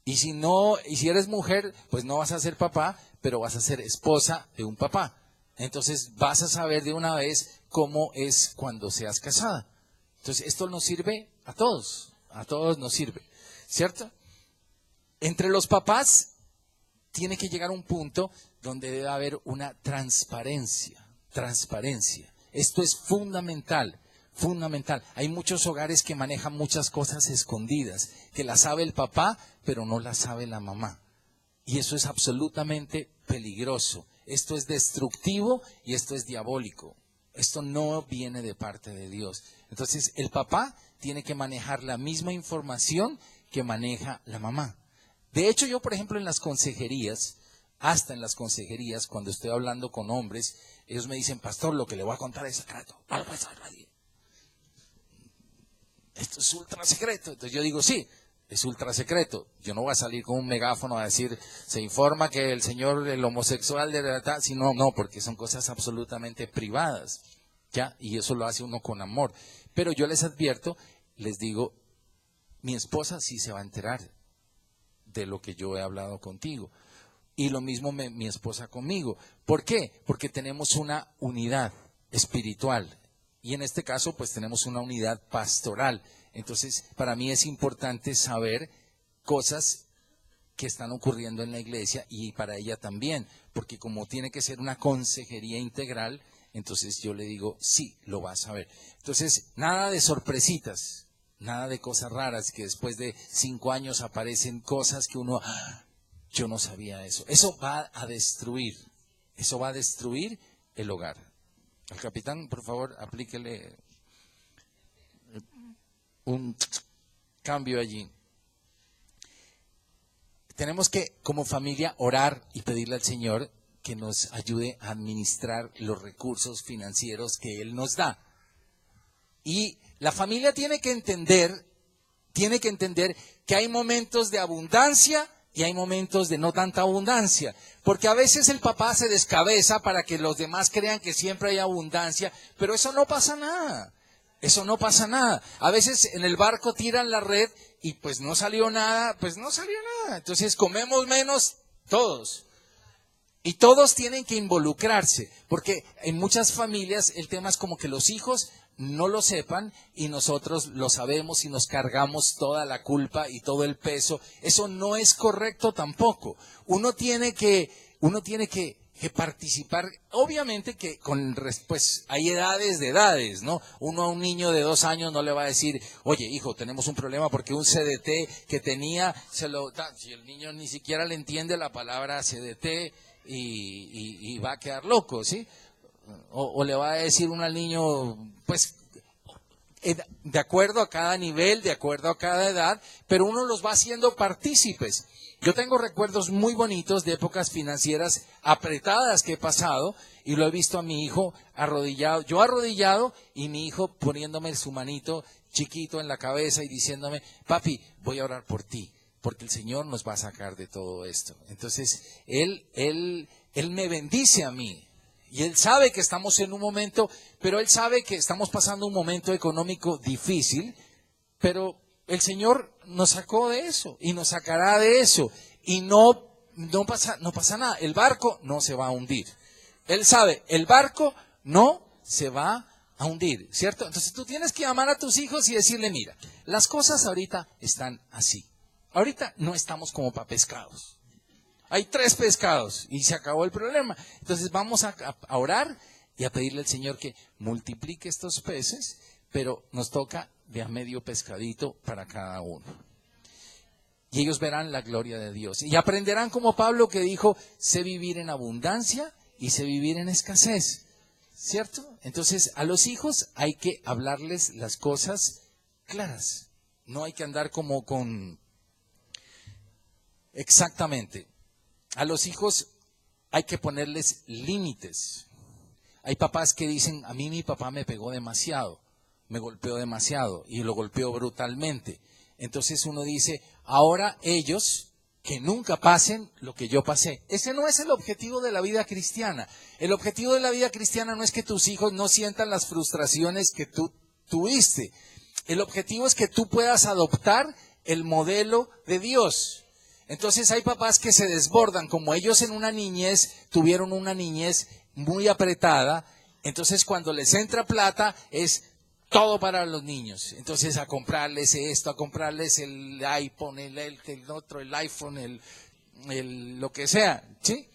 Y si eres mujer, pues no vas a ser papá, pero vas a ser esposa de un papá. Entonces vas a saber de una vez cómo es cuando seas casada. Entonces esto nos sirve a todos nos sirve, ¿cierto? Entre los papás tiene que llegar un punto donde debe haber una transparencia. Esto es fundamental. Hay muchos hogares que manejan muchas cosas escondidas, que las sabe el papá, pero no las sabe la mamá. Y eso es absolutamente peligroso. Esto es destructivo y esto es diabólico. Esto no viene de parte de Dios. Entonces, el papá tiene que manejar la misma información que maneja la mamá. De hecho, yo, por ejemplo, hasta en las consejerías, cuando estoy hablando con hombres, ellos me dicen, pastor, lo que le voy a contar es secreto. No lo puedes saber nadie. Esto es ultra secreto. Entonces yo digo, sí, es ultra secreto. Yo no voy a salir con un megáfono a decir, se informa que el señor, el homosexual de verdad, sino no, porque son cosas absolutamente privadas, ¿ya? Y eso lo hace uno con amor. Pero yo les advierto, les digo, mi esposa sí se va a enterar de lo que yo he hablado contigo. Y lo mismo mi esposa conmigo. ¿Por qué? Porque tenemos una unidad espiritual. Y en este caso, pues tenemos una unidad pastoral. Entonces, para mí es importante saber cosas que están ocurriendo en la iglesia y para ella también. Porque como tiene que ser una consejería integral, entonces yo le digo, sí, lo vas a ver. Entonces, nada de sorpresitas, nada de cosas raras que después de 5 años aparecen cosas que uno, yo no sabía eso. Eso va a destruir el hogar. Al capitán, por favor, aplíquele un cambio allí. Tenemos que, como familia, orar y pedirle al Señor que nos ayude a administrar los recursos financieros que Él nos da. Y la familia tiene que entender que hay momentos de abundancia y hay momentos de no tanta abundancia, porque a veces el papá se descabeza para que los demás crean que siempre hay abundancia, pero eso no pasa nada. A veces en el barco tiran la red y pues no salió nada. Entonces comemos menos todos. Y todos tienen que involucrarse, porque en muchas familias el tema es como que los hijos no lo sepan y nosotros lo sabemos y nos cargamos toda la culpa y todo el peso. Eso no es correcto tampoco. Uno tiene que participar. Obviamente que pues hay edades de edades, ¿no? Uno a un niño de 2 años no le va a decir, oye, hijo, tenemos un problema porque un CDT que tenía, si el niño ni siquiera le entiende la palabra CDT y va a quedar loco, ¿sí? O le va a decir uno al niño, pues, de acuerdo a cada nivel, de acuerdo a cada edad, pero uno los va haciendo partícipes. Yo tengo recuerdos muy bonitos de épocas financieras apretadas que he pasado y lo he visto a mi hijo arrodillado, yo arrodillado y mi hijo poniéndome su manito chiquito en la cabeza y diciéndome, papi, voy a orar por ti, porque el Señor nos va a sacar de todo esto. Entonces, Él me bendice a mí. Y Él sabe que estamos en un momento, pero Él sabe que estamos pasando un momento económico difícil, pero el Señor nos sacó de eso y nos sacará de eso. Y no no pasa nada, el barco no se va a hundir. Él sabe, el barco no se va a hundir, ¿cierto? Entonces tú tienes que llamar a tus hijos y decirle, mira, las cosas ahorita están así. Ahorita no estamos como para pescados. Hay 3 pescados y se acabó el problema. Entonces vamos a orar y a pedirle al Señor que multiplique estos peces, pero nos toca de a medio pescadito para cada uno. Y ellos verán la gloria de Dios. Y aprenderán como Pablo que dijo, sé vivir en abundancia y sé vivir en escasez. ¿Cierto? Entonces a los hijos hay que hablarles las cosas claras. No hay que andar como con... Exactamente. A los hijos hay que ponerles límites. Hay papás que dicen, a mí mi papá me pegó demasiado, me golpeó demasiado y lo golpeó brutalmente. Entonces uno dice, ahora ellos que nunca pasen lo que yo pasé. Ese no es el objetivo de la vida cristiana. El objetivo de la vida cristiana no es que tus hijos no sientan las frustraciones que tú tuviste. El objetivo es que tú puedas adoptar el modelo de Dios. Entonces hay papás que se desbordan, como ellos en una niñez tuvieron una niñez muy apretada, entonces cuando les entra plata es todo para los niños. Entonces a comprarles esto, a comprarles el iPhone, el otro, el iPhone, lo que sea, ¿sí?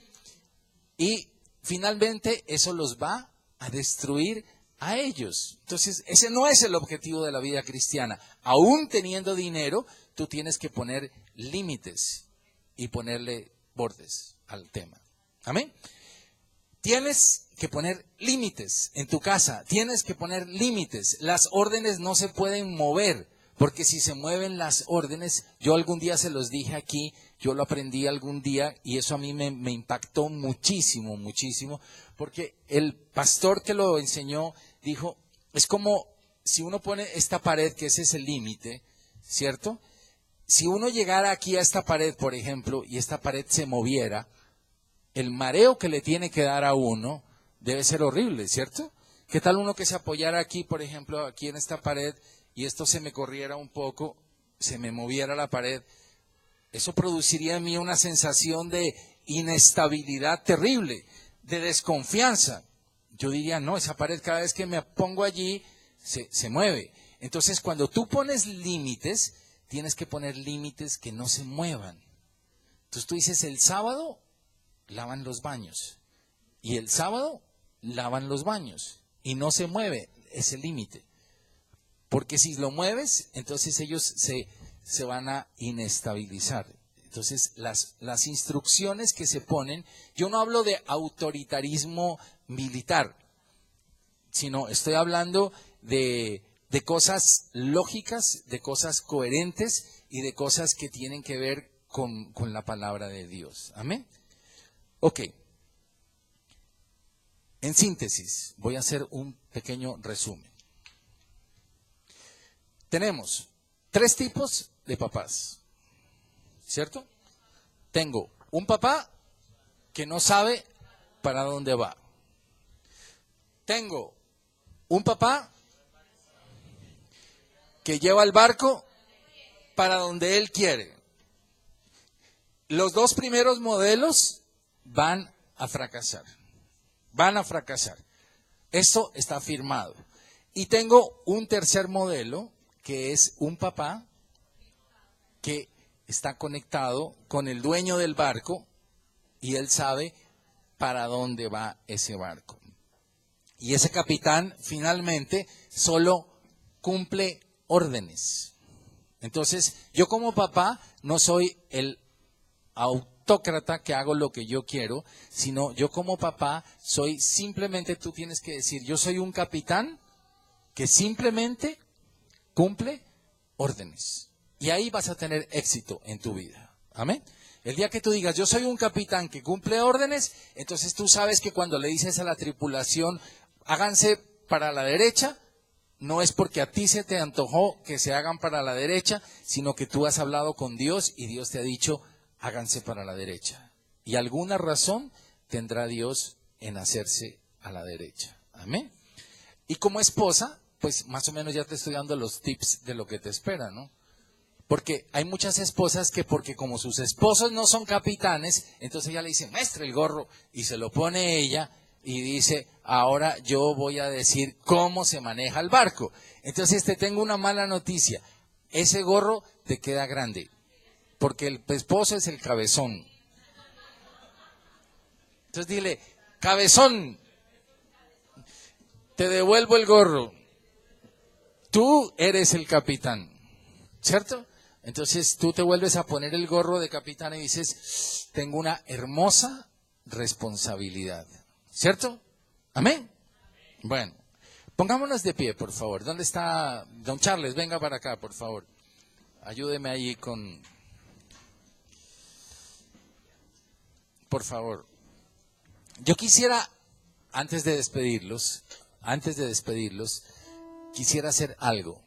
Y finalmente eso los va a destruir a ellos. Entonces ese no es el objetivo de la vida cristiana. Aún teniendo dinero, tú tienes que poner límites y ponerle bordes al tema. ¿Amén? Tienes que poner límites en tu casa, tienes que poner límites. Las órdenes no se pueden mover, porque si se mueven las órdenes, yo algún día se los dije aquí, yo lo aprendí algún día y eso a mí me impactó muchísimo, muchísimo, porque el pastor que lo enseñó dijo, es como si uno pone esta pared, que ese es el límite, ¿cierto? Si uno llegara aquí a esta pared, por ejemplo, y esta pared se moviera, el mareo que le tiene que dar a uno debe ser horrible, ¿cierto? ¿Qué tal uno que se apoyara aquí, por ejemplo, aquí en esta pared, y esto se me corriera un poco, se me moviera la pared? Eso produciría en mí una sensación de inestabilidad terrible, de desconfianza. Yo diría, no, esa pared cada vez que me pongo allí, se mueve. Entonces, cuando tú pones límites, tienes que poner límites que no se muevan. Entonces tú dices, el sábado lavan los baños y el sábado lavan los baños y no se mueve ese límite. Porque si lo mueves, entonces ellos se van a inestabilizar. Entonces las instrucciones que se ponen, yo no hablo de autoritarismo militar, sino estoy hablando de cosas lógicas, de cosas coherentes y de cosas que tienen que ver con la palabra de Dios. Amén. Ok. En síntesis, voy a hacer un pequeño resumen. Tenemos 3 tipos de papás, ¿cierto? Tengo un papá que no sabe para dónde va. Tengo un papá que lleva el barco para donde él quiere. Los 2 primeros modelos van a fracasar. Van a fracasar. Esto está firmado. Y tengo un tercer modelo, que es un papá que está conectado con el dueño del barco y él sabe para dónde va ese barco. Y ese capitán finalmente solo cumple órdenes. Entonces, yo como papá no soy el autócrata que hago lo que yo quiero, sino yo como papá soy simplemente, tú tienes que decir, yo soy un capitán que simplemente cumple órdenes. Y ahí vas a tener éxito en tu vida. Amén. El día que tú digas, yo soy un capitán que cumple órdenes, entonces tú sabes que cuando le dices a la tripulación, háganse para la derecha, no es porque a ti se te antojó que se hagan para la derecha, sino que tú has hablado con Dios y Dios te ha dicho, háganse para la derecha. Y alguna razón tendrá Dios en hacerse a la derecha. Amén. Y como esposa, pues más o menos ya te estoy dando los tips de lo que te espera, ¿no? Porque hay muchas esposas que porque como sus esposos no son capitanes, entonces ella le dice, muestre el gorro, y se lo pone ella y dice, ahora yo voy a decir cómo se maneja el barco. Entonces te tengo una mala noticia, ese gorro te queda grande, porque el esposo es el cabezón. Entonces dile, cabezón, te devuelvo el gorro, tú eres el capitán, ¿cierto? Entonces tú te vuelves a poner el gorro de capitán y dices, tengo una hermosa responsabilidad, ¿cierto? ¿Amén? Bueno, pongámonos de pie, por favor. ¿Dónde está don Charles? Venga para acá, por favor. Ayúdeme ahí con... Por favor. Yo quisiera, antes de despedirlos, quisiera hacer algo.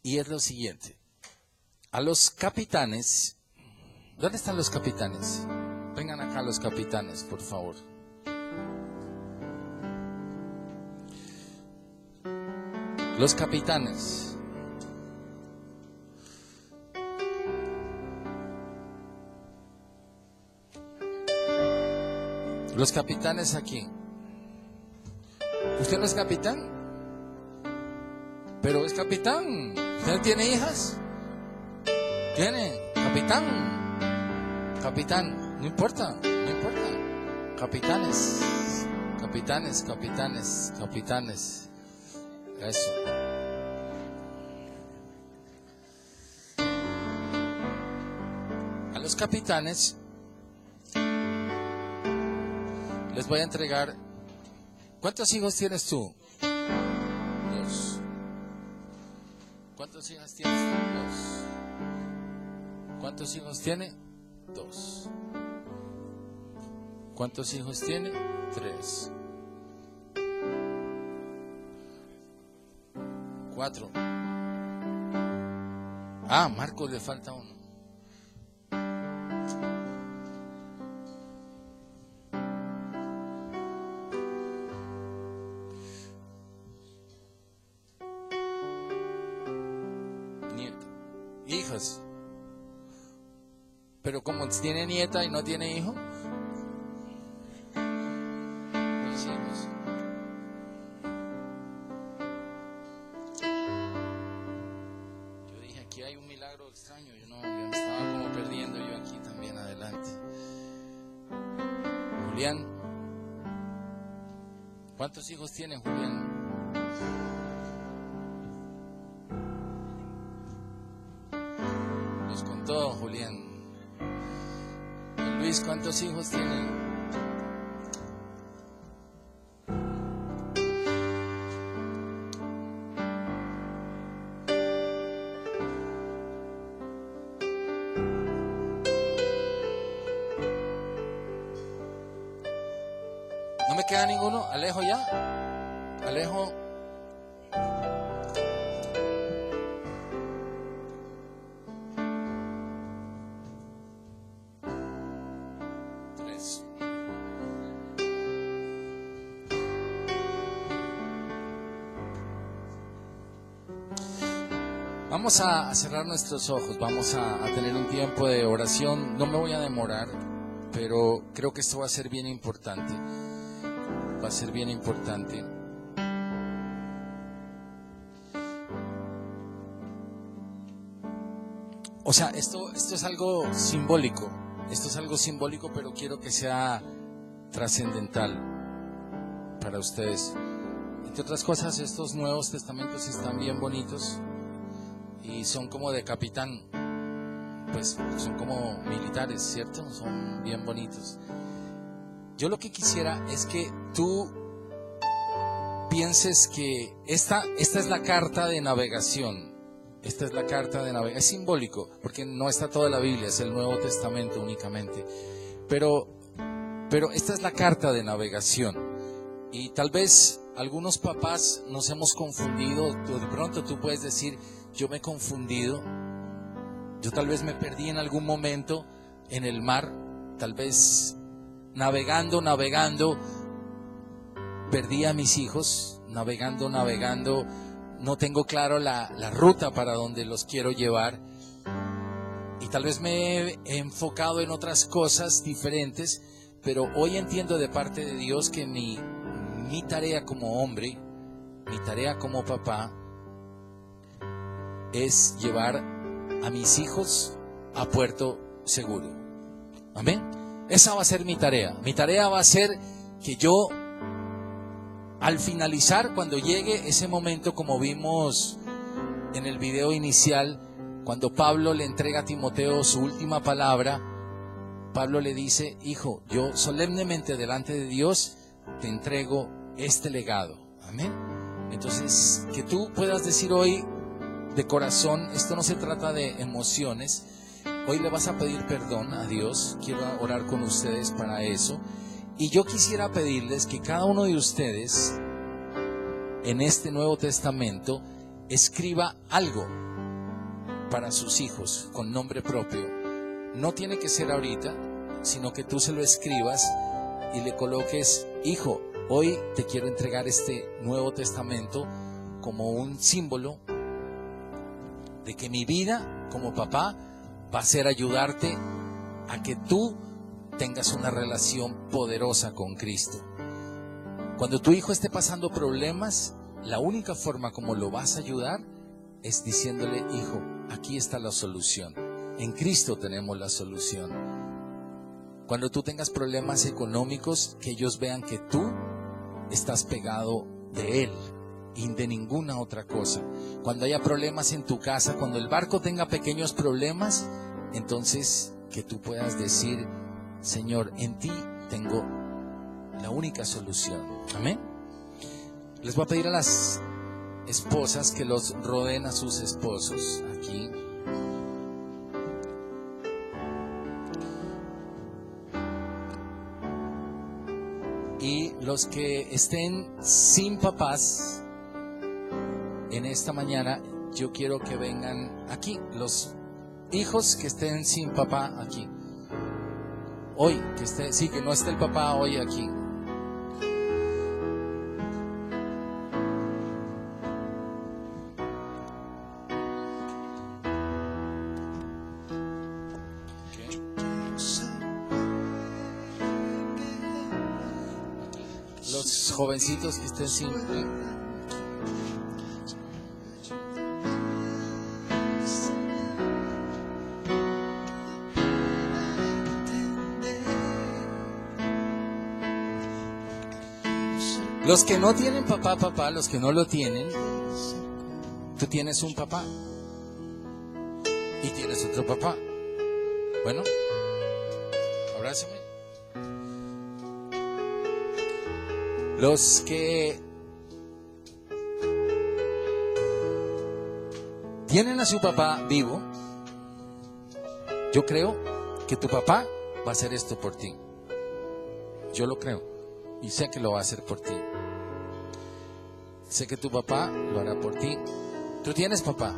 Y es lo siguiente. A los capitanes, ¿dónde están los capitanes? Vengan acá los capitanes, por favor. Los capitanes. Los capitanes aquí. ¿Usted no es capitán? Pero es capitán. ¿Usted tiene hijas? ¿Tiene? Capitán. Capitán. No importa, no importa. Capitanes. Capitanes, capitanes, capitanes. Eso. A los capitanes les voy a entregar. ¿Cuántos hijos tienes tú? 2. ¿Cuántas hijas tienes tú? 2. ¿Cuántos hijos tiene? 2. ¿Cuántos hijos tiene? 3. 4. Ah, Marcos le falta uno. Hijas. Pero como tiene nieta y no tiene hijo. Mis hijos. Yo dije, aquí hay un milagro extraño. Yo me estaba como perdiendo yo aquí también adelante. Julián. ¿Cuántos hijos tiene Julián? Todo, Julián. Luis, ¿cuántos hijos tienen? ¿No me queda ninguno? ¿Alejo ya? ¿Alejo? Vamos a cerrar nuestros ojos, vamos a tener un tiempo de oración. No me voy a demorar, pero creo que esto va a ser bien importante. Va a ser bien importante. O sea, esto es algo simbólico. Esto es algo simbólico, pero quiero que sea trascendental para ustedes. Entre otras cosas, estos Nuevos Testamentos están bien bonitos. Y son como de capitán, pues son como militares, ¿cierto? Son bien bonitos. Yo lo que quisiera es que tú pienses que esta es la carta de navegación. Esta es la carta de navegación. Es simbólico, porque no está toda la Biblia, es el Nuevo Testamento únicamente. Pero esta es la carta de navegación. Y tal vez algunos papás nos hemos confundido. De pronto tú puedes decir, yo me he confundido, yo tal vez me perdí en algún momento en el mar, tal vez navegando, perdí a mis hijos, navegando, no tengo claro la ruta para donde los quiero llevar. Y tal vez me he enfocado en otras cosas diferentes, pero hoy entiendo de parte de Dios que mi tarea como hombre, mi tarea como papá, es llevar a mis hijos a puerto seguro. Amén. Esa va a ser mi tarea. Mi tarea va a ser que yo, al finalizar, cuando llegue ese momento, como vimos en el video inicial, cuando Pablo le entrega a Timoteo su última palabra, Pablo le dice: hijo, yo solemnemente delante de Dios te entrego este legado. Amén. Entonces, que tú puedas decir hoy de corazón, esto no se trata de emociones. Hoy le vas a pedir perdón a Dios. Quiero orar con ustedes para eso. Y yo quisiera pedirles que cada uno de ustedes en este Nuevo Testamento escriba algo para sus hijos con nombre propio. No tiene que ser ahorita, sino que tú se lo escribas y le coloques: hijo, hoy te quiero entregar este Nuevo Testamento como un símbolo de que mi vida como papá va a ser ayudarte a que tú tengas una relación poderosa con Cristo. Cuando tu hijo esté pasando problemas, la única forma como lo vas a ayudar es diciéndole: hijo, aquí está la solución. En Cristo tenemos la solución. Cuando tú tengas problemas económicos, que ellos vean que tú estás pegado de Él y de ninguna otra cosa. Cuando haya problemas en tu casa, cuando el barco tenga pequeños problemas, entonces que tú puedas decir: Señor, en ti tengo la única solución. Amén. Les voy a pedir a las esposas que los rodeen a sus esposos aquí. Y los que estén sin papás en esta mañana, yo quiero que vengan aquí. Los hijos que estén sin papá aquí. Hoy, que no esté el papá hoy aquí. Los jovencitos que estén sin... Los que no tienen papá, los que no lo tienen, tú tienes un papá y tienes otro papá. Bueno, abrázame. Los que tienen a su papá vivo, yo creo que tu papá va a hacer esto por ti. Yo lo creo y sé que lo va a hacer por ti. Sé que tu papá lo hará por ti. Tú tienes papá,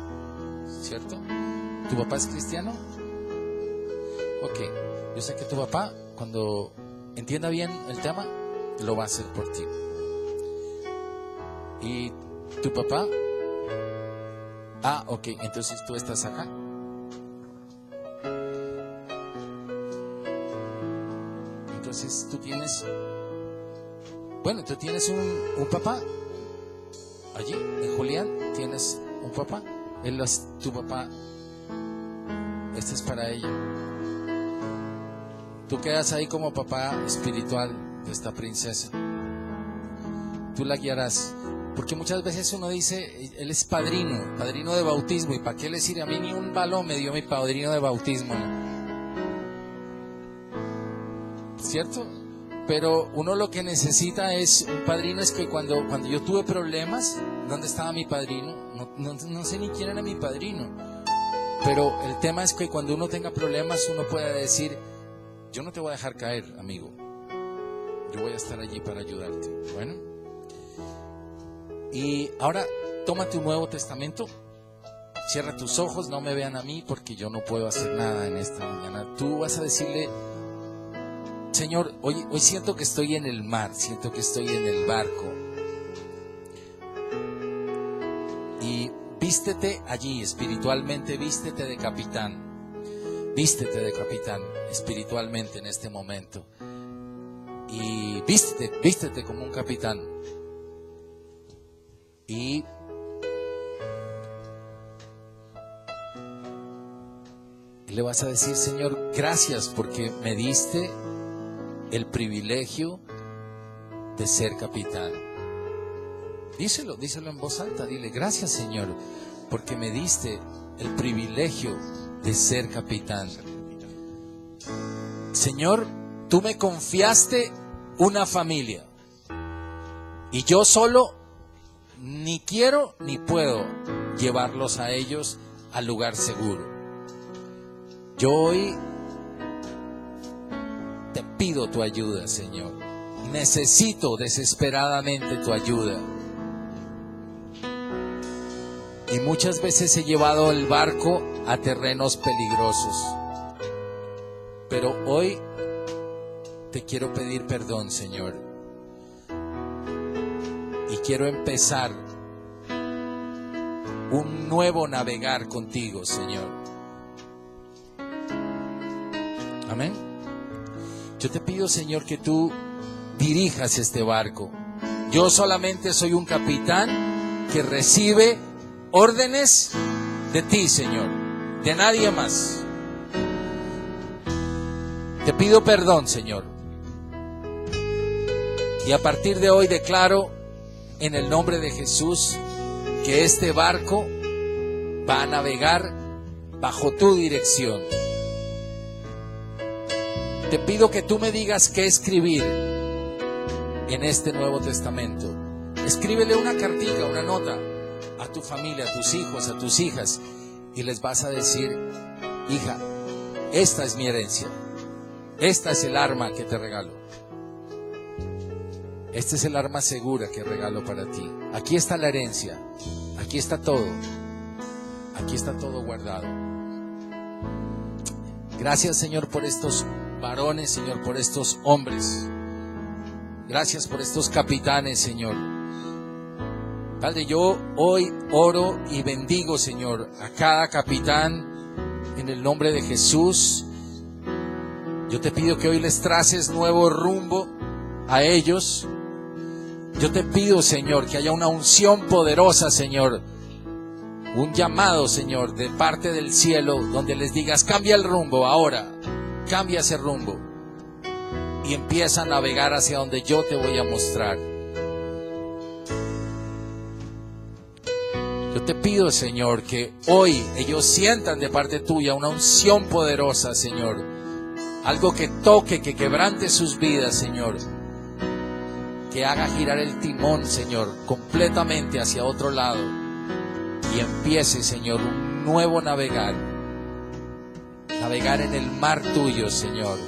¿cierto? ¿Tu papá es cristiano? Ok, yo sé que tu papá, cuando entienda bien el tema, lo va a hacer por ti. ¿Y tu papá? Ah, ok, entonces tú estás acá. Entonces tú tienes... Bueno, tú tienes un papá. Allí, en Julián, tienes un papá. Él es tu papá. Este es para ella. Tú quedas ahí como papá espiritual de esta princesa. Tú la guiarás. Porque muchas veces uno dice: él es padrino de bautismo. ¿Y para qué le sirve? A mí ni un balón me dio mi padrino de bautismo, ¿cierto? Pero uno lo que necesita es un padrino. Es que cuando yo tuve problemas, ¿dónde estaba mi padrino? No sé ni quién era mi padrino. Pero el tema es que cuando uno tenga problemas, uno pueda decir: yo no te voy a dejar caer, amigo. Yo voy a estar allí para ayudarte. Bueno. Y ahora, toma tu Nuevo Testamento. Cierra tus ojos, no me vean a mí porque yo no puedo hacer nada en esta mañana. Tú vas a decirle: Señor, hoy siento que estoy en el mar, siento que estoy en el barco. vístete allí espiritualmente, vístete de capitán. Vístete de capitán espiritualmente en este momento. Y vístete como un capitán. Y le vas a decir: Señor, gracias porque me diste el privilegio de ser capitán. Díselo en voz alta. Dile: gracias, Señor, porque me diste el privilegio de ser capitán. Señor, tú me confiaste una familia y yo solo ni quiero ni puedo llevarlos a ellos al lugar seguro. Yo hoy te pido tu ayuda, Señor. Necesito desesperadamente tu ayuda. Y muchas veces he llevado el barco a terrenos peligrosos. Pero hoy te quiero pedir perdón, Señor. Y quiero empezar un nuevo navegar contigo, Señor. Amén. Yo te pido, Señor, que tú dirijas este barco. Yo solamente soy un capitán que recibe órdenes de ti, Señor, de nadie más. Te pido perdón, Señor. Y a partir de hoy declaro en el nombre de Jesús que este barco va a navegar bajo tu dirección. Te pido que tú me digas qué escribir en este Nuevo Testamento. Escríbele una cartita, una nota a tu familia, a tus hijos, a tus hijas, y les vas a decir: hija, esta es mi herencia, esta es el arma que te regalo, esta es el arma segura que regalo para ti. Aquí está la herencia, aquí está todo guardado. Gracias, Señor, por estos varones, Señor, por estos hombres. Gracias por estos capitanes, Señor. Padre, yo hoy oro y bendigo, Señor, a cada capitán en el nombre de Jesús. Yo te pido que hoy les traces nuevo rumbo a ellos. Yo te pido, Señor, que haya una unción poderosa, Señor, un llamado, Señor, de parte del cielo, donde les digas: cambia el rumbo ahora, cambia ese rumbo y empieza a navegar hacia donde yo te voy a mostrar. Yo te pido, Señor, que hoy ellos sientan de parte tuya una unción poderosa, Señor. Algo que toque, que quebrante sus vidas, Señor. Que haga girar el timón, Señor, completamente hacia otro lado. Y empiece, Señor, un nuevo navegar. Navegar en el mar tuyo, Señor.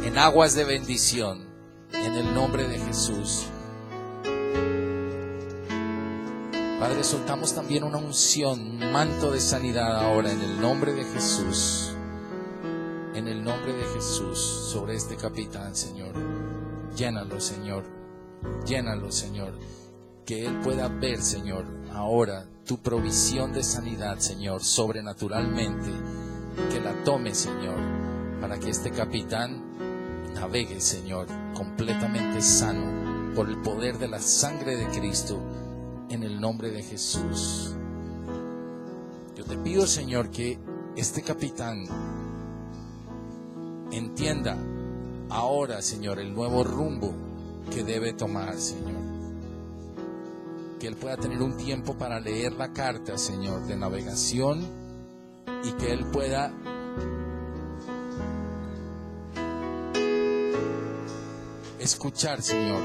En aguas de bendición. En el nombre de Jesús. Padre, soltamos también una unción, un manto de sanidad ahora en el nombre de Jesús. En el nombre de Jesús, sobre este capitán, Señor. Llénalo, Señor. Llénalo, Señor. Que él pueda ver, Señor, ahora tu provisión de sanidad, Señor, sobrenaturalmente. Que la tome, Señor, para que este capitán navegue, Señor, completamente sano por el poder de la sangre de Cristo. En el nombre de Jesús. Yo te pido, Señor, que este capitán entienda ahora, Señor, el nuevo rumbo que debe tomar, Señor. Que él pueda tener un tiempo para leer la carta, Señor, de navegación, y que él pueda escuchar, Señor,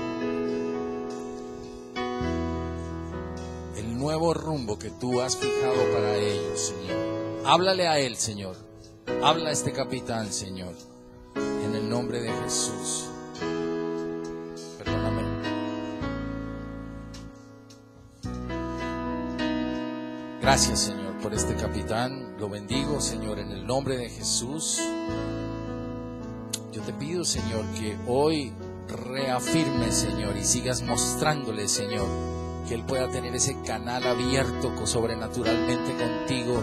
nuevo rumbo que tú has fijado para ellos, Señor. Háblale a él, Señor. Habla a este capitán, Señor, en el nombre de Jesús. Perdóname. Gracias, Señor, por este capitán. Lo bendigo, Señor, en el nombre de Jesús. Yo te pido, Señor, que hoy reafirmes, Señor, y sigas mostrándole, Señor, que Él pueda tener ese canal abierto sobrenaturalmente contigo,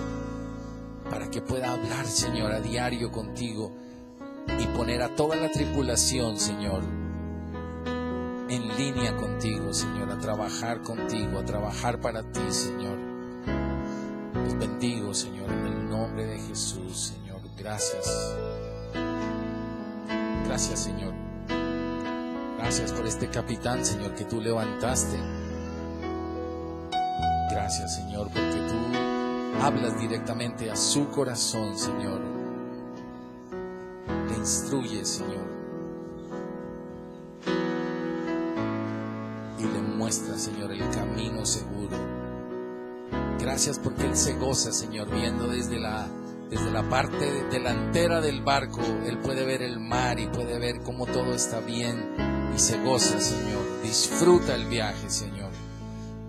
para que pueda hablar, Señor, a diario contigo y poner a toda la tripulación, Señor, en línea contigo, Señor, a trabajar contigo, a trabajar para ti, Señor. Los bendigo, Señor, en el nombre de Jesús, Señor. Gracias. Gracias, Señor. Gracias por este capitán, Señor, que tú levantaste. Gracias, Señor, porque tú hablas directamente a su corazón, Señor. Le instruyes, Señor, y le muestras, Señor, el camino seguro. Gracias porque Él se goza, Señor, viendo desde la parte delantera del barco. Él puede ver el mar y puede ver cómo todo está bien y se goza, Señor. Disfruta el viaje, Señor.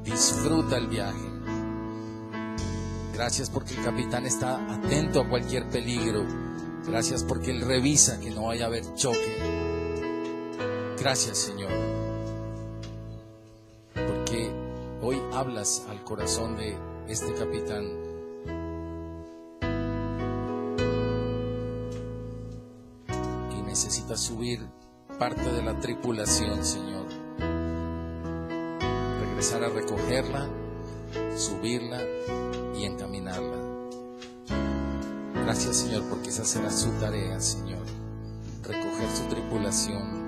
Disfruta el viaje. Gracias porque el capitán está atento a cualquier peligro. Gracias porque Él revisa que no vaya a haber choque. Gracias, Señor, porque hoy hablas al corazón de este capitán. Y necesita subir parte de la tripulación, Señor. Regresar a recogerla, subirla y encaminarla. Gracias, Señor, porque esa será su tarea, Señor. Recoger su tripulación